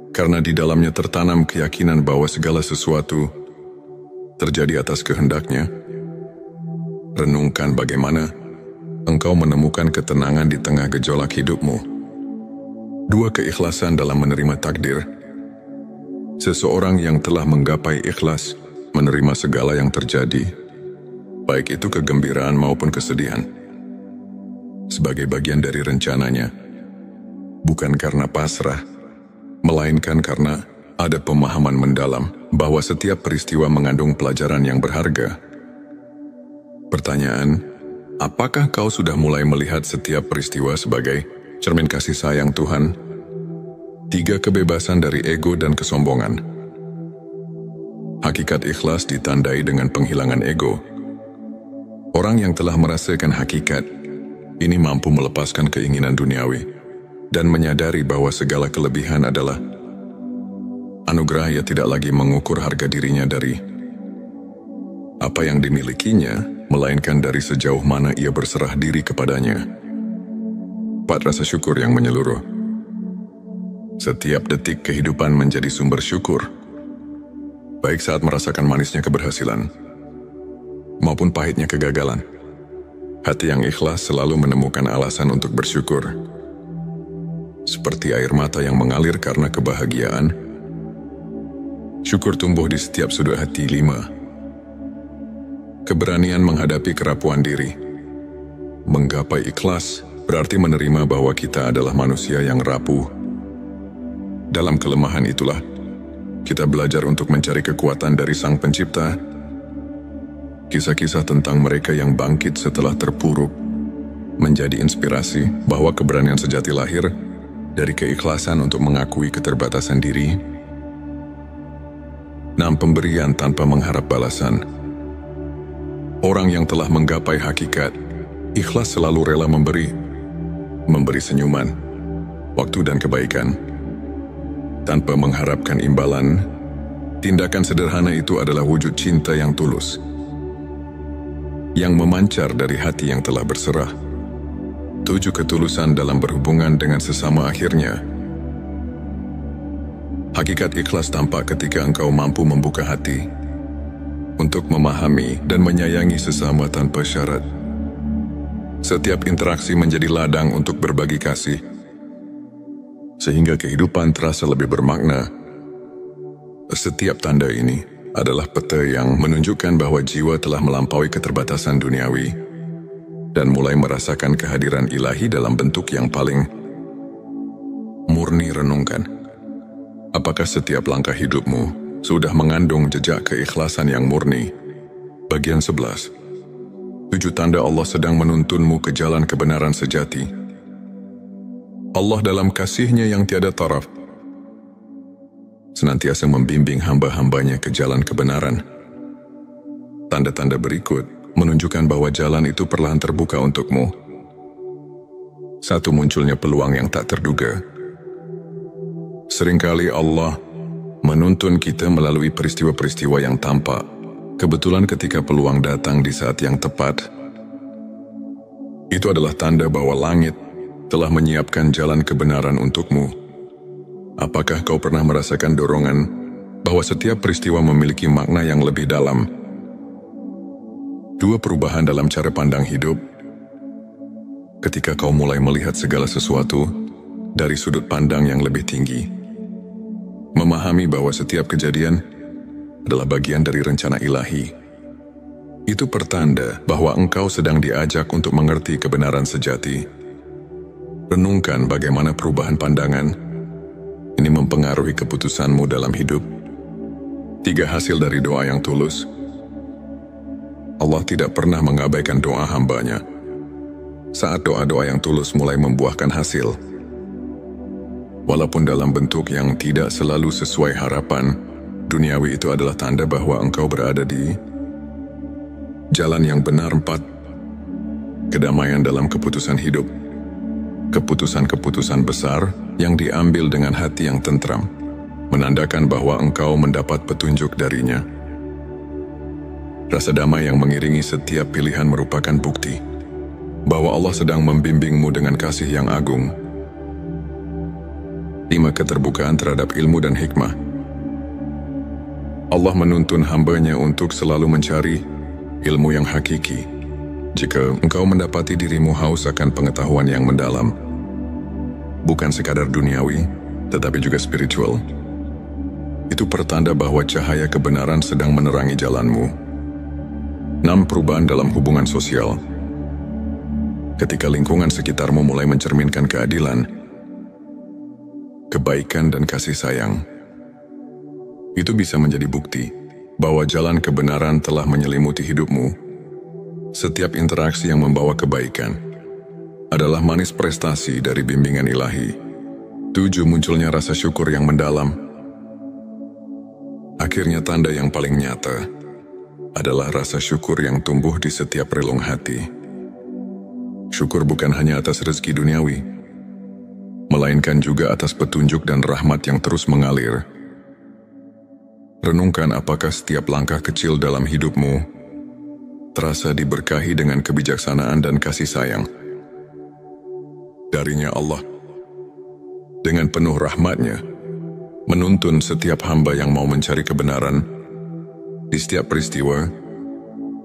karena di dalamnya tertanam keyakinan bahwa segala sesuatu terjadi atas kehendak-Nya. Renungkan bagaimana engkau menemukan ketenangan di tengah gejolak hidupmu. 2. Keikhlasan dalam menerima takdir. Seseorang yang telah menggapai ikhlas menerima segala yang terjadi, baik itu kegembiraan maupun kesedihan, sebagai bagian dari rencananya, bukan karena pasrah, melainkan karena ada pemahaman mendalam bahwa setiap peristiwa mengandung pelajaran yang berharga. Pertanyaan, apakah kau sudah mulai melihat setiap peristiwa sebagai cermin kasih sayang Tuhan? 3. Kebebasan dari ego dan kesombongan. Hakikat ikhlas ditandai dengan penghilangan ego. Orang yang telah merasakan hakikat ini mampu melepaskan keinginan duniawi dan menyadari bahwa segala kelebihan adalah anugerah. Ia tidak lagi mengukur harga dirinya dari apa yang dimilikinya, melainkan dari sejauh mana ia berserah diri kepadanya. 4. Rasa syukur yang menyeluruh. Setiap detik kehidupan menjadi sumber syukur, baik saat merasakan manisnya keberhasilan maupun pahitnya kegagalan. Hati yang ikhlas selalu menemukan alasan untuk bersyukur. Seperti air mata yang mengalir karena kebahagiaan, syukur tumbuh di setiap sudut hati. 5. Keberanian menghadapi kerapuan diri. Menggapai ikhlas berarti menerima bahwa kita adalah manusia yang rapuh. Dalam kelemahan itulah, kita belajar untuk mencari kekuatan dari Sang Pencipta. Kisah-kisah tentang mereka yang bangkit setelah terpuruk menjadi inspirasi bahwa keberanian sejati lahir dari keikhlasan untuk mengakui keterbatasan diri. 6. Pemberian tanpa mengharap balasan. Orang yang telah menggapai hakikat ikhlas selalu rela memberi senyuman, waktu dan kebaikan tanpa mengharapkan imbalan. Tindakan sederhana itu adalah wujud cinta yang tulus, yang memancar dari hati yang telah berserah. 7. Ketulusan dalam berhubungan dengan sesama. Akhirnya, hakikat ikhlas tampak ketika engkau mampu membuka hati untuk memahami dan menyayangi sesama tanpa syarat. Setiap interaksi menjadi ladang untuk berbagi kasih, sehingga kehidupan terasa lebih bermakna. Setiap tanda ini adalah peta yang menunjukkan bahwa jiwa telah melampaui keterbatasan duniawi dan mulai merasakan kehadiran ilahi dalam bentuk yang paling murni. Renungkan, apakah setiap langkah hidupmu sudah mengandung jejak keikhlasan yang murni? Bagian 11. 7 tanda Allah sedang menuntunmu ke jalan kebenaran sejati. Allah dalam kasih-Nya yang tiada taraf senantiasa membimbing hamba-hambanya ke jalan kebenaran. Tanda-tanda berikut menunjukkan bahwa jalan itu perlahan terbuka untukmu. 1. Munculnya peluang yang tak terduga. Seringkali Allah menuntun kita melalui peristiwa-peristiwa yang tampak kebetulan ketika peluang datang di saat yang tepat. Itu adalah tanda bahwa langit telah menyiapkan jalan kebenaran untukmu. Apakah kau pernah merasakan dorongan bahwa setiap peristiwa memiliki makna yang lebih dalam? 2. Perubahan dalam cara pandang hidup. Ketika kau mulai melihat segala sesuatu dari sudut pandang yang lebih tinggi, memahami bahwa setiap kejadian adalah bagian dari rencana ilahi, itu pertanda bahwa engkau sedang diajak untuk mengerti kebenaran sejati. Renungkan bagaimana perubahan pandangan ini mempengaruhi keputusanmu dalam hidup. 3. Hasil dari doa yang tulus. Allah tidak pernah mengabaikan doa hambanya. Saat doa-doa yang tulus mulai membuahkan hasil, walaupun dalam bentuk yang tidak selalu sesuai harapan duniawi, itu adalah tanda bahwa engkau berada di jalan yang benar. 4. Kedamaian dalam keputusan hidup. Keputusan-keputusan besar yang diambil dengan hati yang tentram menandakan bahwa engkau mendapat petunjuk darinya. Rasa damai yang mengiringi setiap pilihan merupakan bukti bahwa Allah sedang membimbingmu dengan kasih yang agung. 5. Keterbukaan terhadap ilmu dan hikmah. Allah menuntun hamba-Nya untuk selalu mencari ilmu yang hakiki. Jika engkau mendapati dirimu haus akan pengetahuan yang mendalam, bukan sekadar duniawi, tetapi juga spiritual, itu pertanda bahwa cahaya kebenaran sedang menerangi jalanmu. 6. Perubahan dalam hubungan sosial. Ketika lingkungan sekitarmu mulai mencerminkan keadilan, kebaikan dan kasih sayang, itu bisa menjadi bukti bahwa jalan kebenaran telah menyelimuti hidupmu. Setiap interaksi yang membawa kebaikan adalah manis prestasi dari bimbingan ilahi. 7. Munculnya rasa syukur yang mendalam. Akhirnya tanda yang paling nyata adalah rasa syukur yang tumbuh di setiap relung hati. Syukur bukan hanya atas rezeki duniawi, melainkan juga atas petunjuk dan rahmat yang terus mengalir. Renungkan apakah setiap langkah kecil dalam hidupmu terasa diberkahi dengan kebijaksanaan dan kasih sayang darinya. Allah dengan penuh rahmat-Nya menuntun setiap hamba yang mau mencari kebenaran. Di setiap peristiwa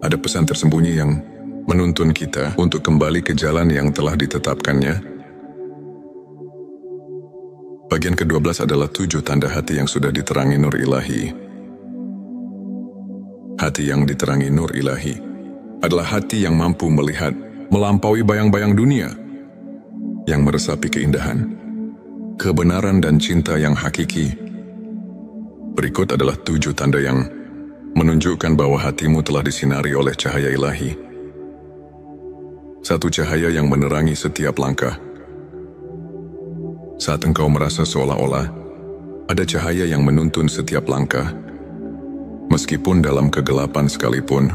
ada pesan tersembunyi yang menuntun kita untuk kembali ke jalan yang telah ditetapkannya. Bagian ke-12 adalah 7 tanda hati yang sudah diterangi nur ilahi. Hati yang diterangi nur ilahi adalah hati yang mampu melihat melampaui bayang-bayang dunia, yang meresapi keindahan, kebenaran dan cinta yang hakiki. Berikut adalah 7 tanda yang menunjukkan bahwa hatimu telah disinari oleh cahaya ilahi. 1. Cahaya yang menerangi setiap langkah. Saat engkau merasa seolah-olah ada cahaya yang menuntun setiap langkah, meskipun dalam kegelapan sekalipun,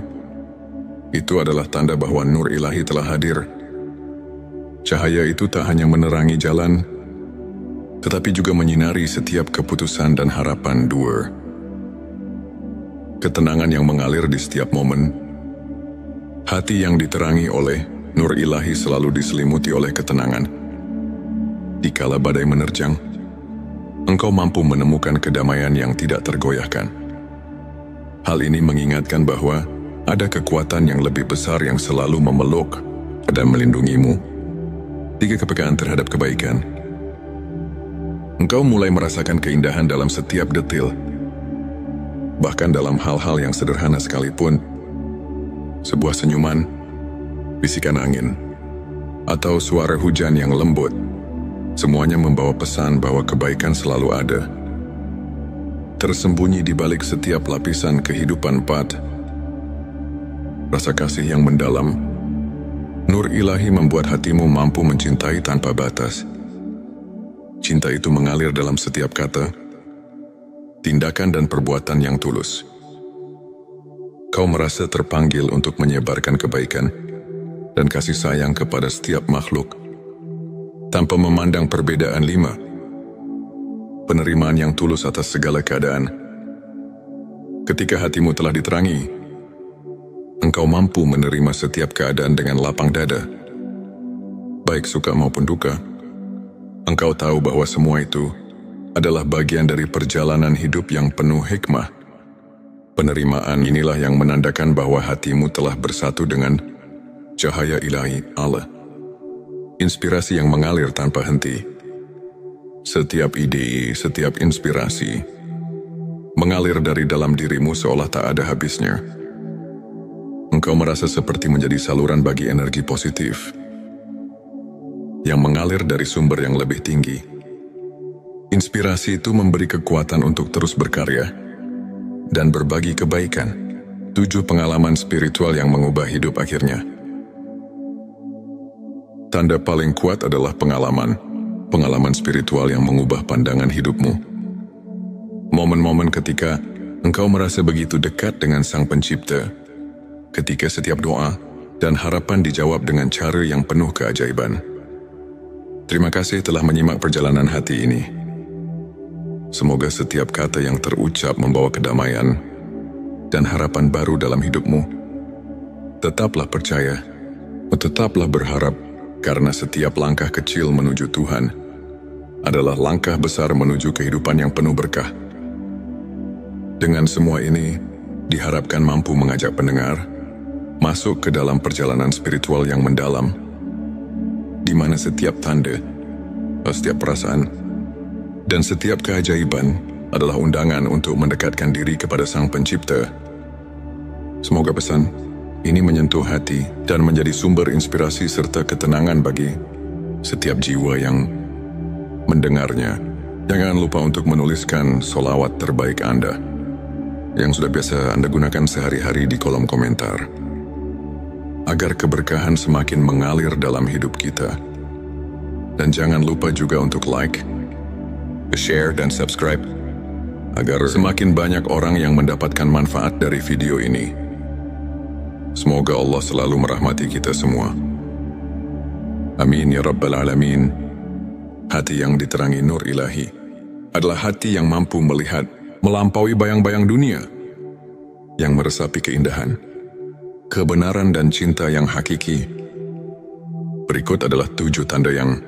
itu adalah tanda bahwa nur ilahi telah hadir. Cahaya itu tak hanya menerangi jalan, tetapi juga menyinari setiap keputusan dan harapan. 2. Ketenangan yang mengalir di setiap momen. Hati yang diterangi oleh nur ilahi selalu diselimuti oleh ketenangan. Dikala badai menerjang, engkau mampu menemukan kedamaian yang tidak tergoyahkan. Hal ini mengingatkan bahwa ada kekuatan yang lebih besar yang selalu memeluk dan melindungimu. 3. Kepekaan terhadap kebaikan. Engkau mulai merasakan keindahan dalam setiap detil, bahkan dalam hal-hal yang sederhana sekalipun. Sebuah senyuman, bisikan angin, atau suara hujan yang lembut, semuanya membawa pesan bahwa kebaikan selalu ada. Tersembunyi di balik setiap lapisan kehidupan 4. Rasa kasih yang mendalam. Nur ilahi membuat hatimu mampu mencintai tanpa batas. Cinta itu mengalir dalam setiap kata, tindakan dan perbuatan yang tulus. Kau merasa terpanggil untuk menyebarkan kebaikan dan kasih sayang kepada setiap makhluk, tanpa memandang perbedaan. 5. Penerimaan yang tulus atas segala keadaan. Ketika hatimu telah diterangi, engkau mampu menerima setiap keadaan dengan lapang dada. Baik suka maupun duka, engkau tahu bahwa semua itu adalah bagian dari perjalanan hidup yang penuh hikmah. Penerimaan inilah yang menandakan bahwa hatimu telah bersatu dengan cahaya ilahi Allah. Inspirasi yang mengalir tanpa henti. Setiap ide, setiap inspirasi mengalir dari dalam dirimu seolah tak ada habisnya. Engkau merasa seperti menjadi saluran bagi energi positif yang mengalir dari sumber yang lebih tinggi. Inspirasi itu memberi kekuatan untuk terus berkarya dan berbagi kebaikan. 7. Pengalaman spiritual yang mengubah hidup akhirnya. Tanda paling kuat adalah pengalaman spiritual yang mengubah pandangan hidupmu. Momen-momen ketika engkau merasa begitu dekat dengan Sang Pencipta, ketika setiap doa dan harapan dijawab dengan cara yang penuh keajaiban. Terima kasih telah menyimak perjalanan hati ini. Semoga setiap kata yang terucap membawa kedamaian dan harapan baru dalam hidupmu. Tetaplah percaya, tetaplah berharap, karena setiap langkah kecil menuju Tuhan adalah langkah besar menuju kehidupan yang penuh berkah. Dengan semua ini, diharapkan mampu mengajak pendengar masuk ke dalam perjalanan spiritual yang mendalam, di mana setiap tanda, setiap perasaan, dan setiap keajaiban adalah undangan untuk mendekatkan diri kepada Sang Pencipta. Semoga pesan ini menyentuh hati dan menjadi sumber inspirasi serta ketenangan bagi setiap jiwa yang mendengarnya. Jangan lupa untuk menuliskan sholawat terbaik Anda yang sudah biasa Anda gunakan sehari-hari di kolom komentar, agar keberkahan semakin mengalir dalam hidup kita. Dan jangan lupa juga untuk like, share, dan subscribe, agar semakin banyak orang yang mendapatkan manfaat dari video ini. Semoga Allah selalu merahmati kita semua. Amin ya Rabbal Alamin. Hati yang diterangi nur ilahi adalah hati yang mampu melihat melampaui bayang-bayang dunia, yang meresapi keindahan, kebenaran dan cinta yang hakiki. Berikut adalah 7 tanda yang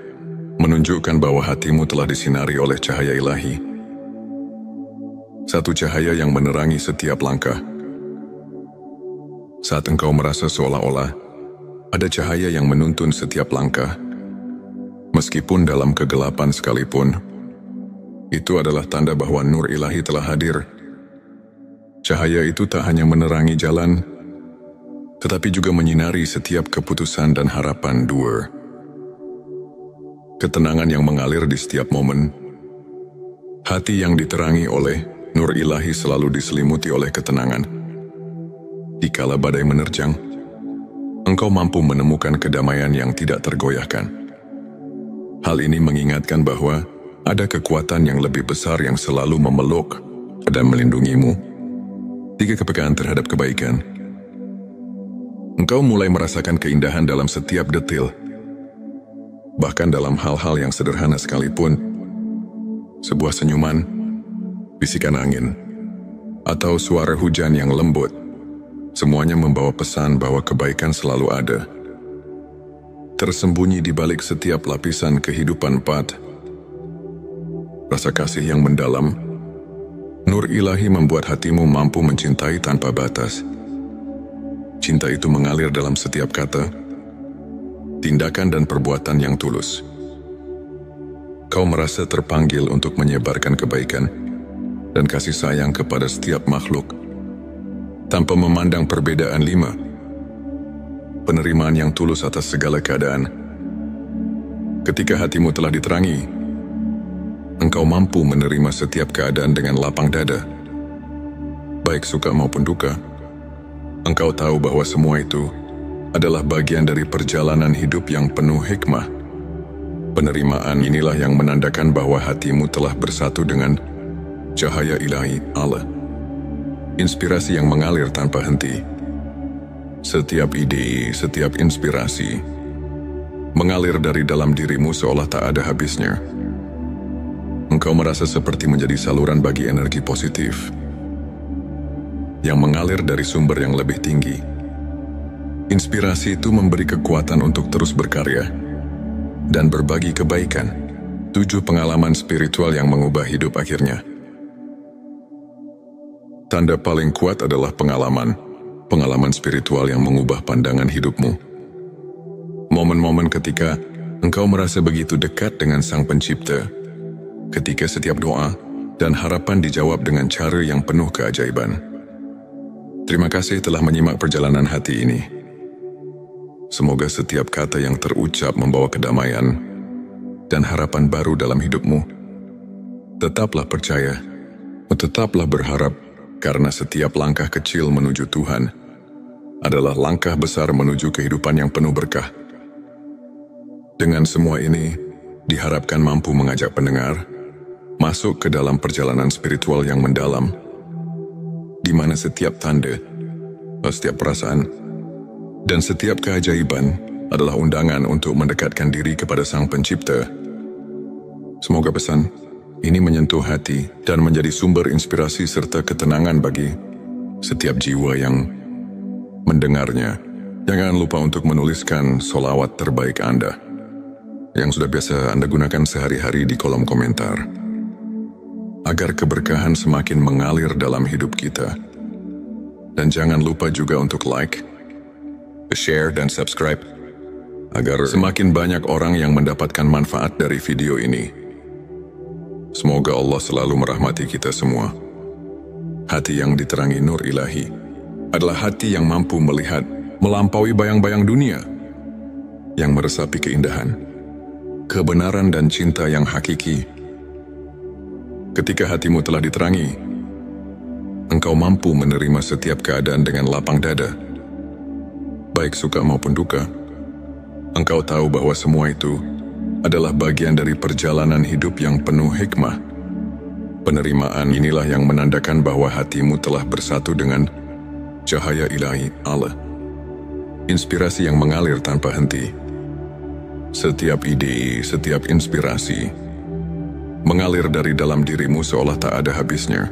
menunjukkan bahwa hatimu telah disinari oleh cahaya ilahi. 1. Cahaya yang menerangi setiap langkah. Saat engkau merasa seolah-olah Ada cahaya yang menuntun setiap langkah, meskipun dalam kegelapan sekalipun. Itu adalah tanda bahwa nur ilahi telah hadir. Cahaya itu tak hanya menerangi jalan, tetapi juga menyinari setiap keputusan dan harapan. 2. Ketenangan yang mengalir di setiap momen. Hati yang diterangi oleh nur ilahi selalu diselimuti oleh ketenangan. Dikala badai menerjang, engkau mampu menemukan kedamaian yang tidak tergoyahkan. Hal ini mengingatkan bahwa ada kekuatan yang lebih besar yang selalu memeluk dan melindungimu. 3. Kepekaan terhadap kebaikan. Engkau mulai merasakan keindahan dalam setiap detil. Bahkan dalam hal-hal yang sederhana sekalipun, sebuah senyuman, bisikan angin, atau suara hujan yang lembut, semuanya membawa pesan bahwa kebaikan selalu ada. Tersembunyi di balik setiap lapisan kehidupan. 4. Rasa kasih yang mendalam. Nur ilahi membuat hatimu mampu mencintai tanpa batas. Cinta itu mengalir dalam setiap kata, tindakan dan perbuatan yang tulus. Kau merasa terpanggil untuk menyebarkan kebaikan dan kasih sayang kepada setiap makhluk, tanpa memandang perbedaan. 5. Penerimaan yang tulus atas segala keadaan. Ketika hatimu telah diterangi, engkau mampu menerima setiap keadaan dengan lapang dada. Baik suka maupun duka, engkau tahu bahwa semua itu adalah bagian dari perjalanan hidup yang penuh hikmah. Penerimaan inilah yang menandakan bahwa hatimu telah bersatu dengan cahaya ilahi Allah. Inspirasi yang mengalir tanpa henti. Setiap ide, setiap inspirasi mengalir dari dalam dirimu seolah tak ada habisnya. Engkau merasa seperti menjadi saluran bagi energi positif yang mengalir dari sumber yang lebih tinggi. Inspirasi itu memberi kekuatan untuk terus berkarya dan berbagi kebaikan. 7. Pengalaman spiritual yang mengubah hidup akhirnya. Tanda paling kuat adalah pengalaman spiritual yang mengubah pandangan hidupmu. Momen-momen ketika engkau merasa begitu dekat dengan Sang Pencipta, ketika setiap doa dan harapan dijawab dengan cara yang penuh keajaiban. Terima kasih telah menyimak perjalanan hati ini. Semoga setiap kata yang terucap membawa kedamaian dan harapan baru dalam hidupmu. Tetaplah percaya, tetaplah berharap, karena setiap langkah kecil menuju Tuhan adalah langkah besar menuju kehidupan yang penuh berkah. Dengan semua ini, diharapkan mampu mengajak pendengar masuk ke dalam perjalanan spiritual yang mendalam, di mana setiap tanda, setiap perasaan, dan setiap keajaiban adalah undangan untuk mendekatkan diri kepada Sang Pencipta. Semoga pesan ini menyentuh hati dan menjadi sumber inspirasi serta ketenangan bagi setiap jiwa yang mendengarnya. Jangan lupa untuk menuliskan sholawat terbaik Anda yang sudah biasa Anda gunakan sehari-hari di kolom komentar, agar keberkahan semakin mengalir dalam hidup kita. Dan jangan lupa juga untuk like, share, dan subscribe, agar semakin banyak orang yang mendapatkan manfaat dari video ini. Semoga Allah selalu merahmati kita semua. Hati yang diterangi nur ilahi adalah hati yang mampu melihat melampaui bayang-bayang dunia, yang meresapi keindahan, kebenaran, dan cinta yang hakiki. Ketika hatimu telah diterangi, engkau mampu menerima setiap keadaan dengan lapang dada. Baik suka maupun duka, engkau tahu bahwa semua itu adalah bagian dari perjalanan hidup yang penuh hikmah. Penerimaan inilah yang menandakan bahwa hatimu telah bersatu dengan cahaya ilahi Allah. Inspirasi yang mengalir tanpa henti. Setiap ide, setiap inspirasi mengalir dari dalam dirimu seolah tak ada habisnya.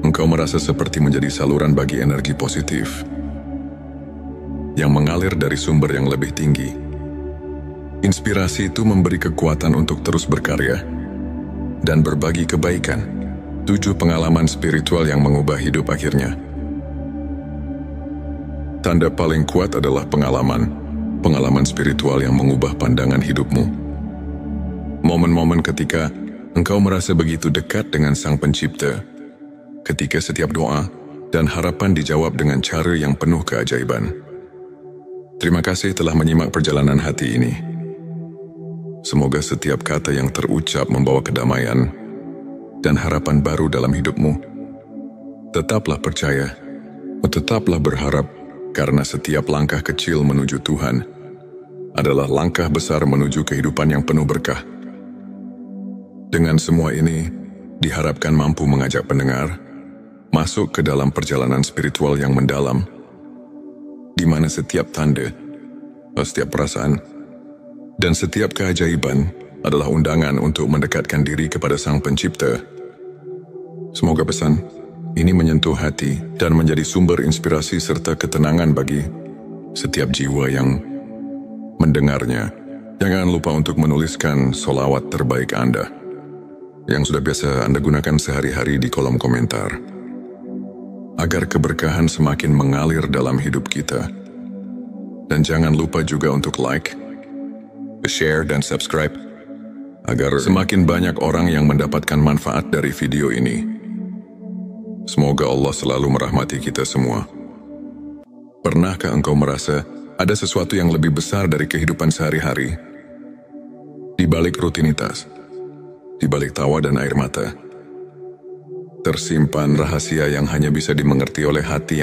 Engkau merasa seperti menjadi saluran bagi energi positif yang mengalir dari sumber yang lebih tinggi. Inspirasi itu memberi kekuatan untuk terus berkarya dan berbagi kebaikan. 7. Pengalaman spiritual yang mengubah hidup akhirnya. Tanda paling kuat adalah pengalaman spiritual yang mengubah pandangan hidupmu. Momen-momen ketika engkau merasa begitu dekat dengan Sang Pencipta, ketika setiap doa dan harapan dijawab dengan cara yang penuh keajaiban. Terima kasih telah menyimak perjalanan hati ini. Semoga setiap kata yang terucap membawa kedamaian dan harapan baru dalam hidupmu. Tetaplah percaya, tetaplah berharap, karena setiap langkah kecil menuju Tuhan adalah langkah besar menuju kehidupan yang penuh berkah. Dengan semua ini, diharapkan mampu mengajak pendengar masuk ke dalam perjalanan spiritual yang mendalam, di mana setiap tanda, setiap perasaan, dan setiap keajaiban adalah undangan untuk mendekatkan diri kepada Sang Pencipta. Semoga pesan ini menyentuh hati dan menjadi sumber inspirasi serta ketenangan bagi setiap jiwa yang mendengarnya. Jangan lupa untuk menuliskan sholawat terbaik Anda yang sudah biasa Anda gunakan sehari-hari di kolom komentar, agar keberkahan semakin mengalir dalam hidup kita. Dan jangan lupa juga untuk like, share, dan subscribe, agar semakin banyak orang yang mendapatkan manfaat dari video ini. Semoga Allah selalu merahmati kita semua. Pernahkah engkau merasa ada sesuatu yang lebih besar dari kehidupan sehari-hari? Di balik rutinitas, di balik tawa dan air mata, tersimpan rahasia yang hanya bisa dimengerti oleh hati yang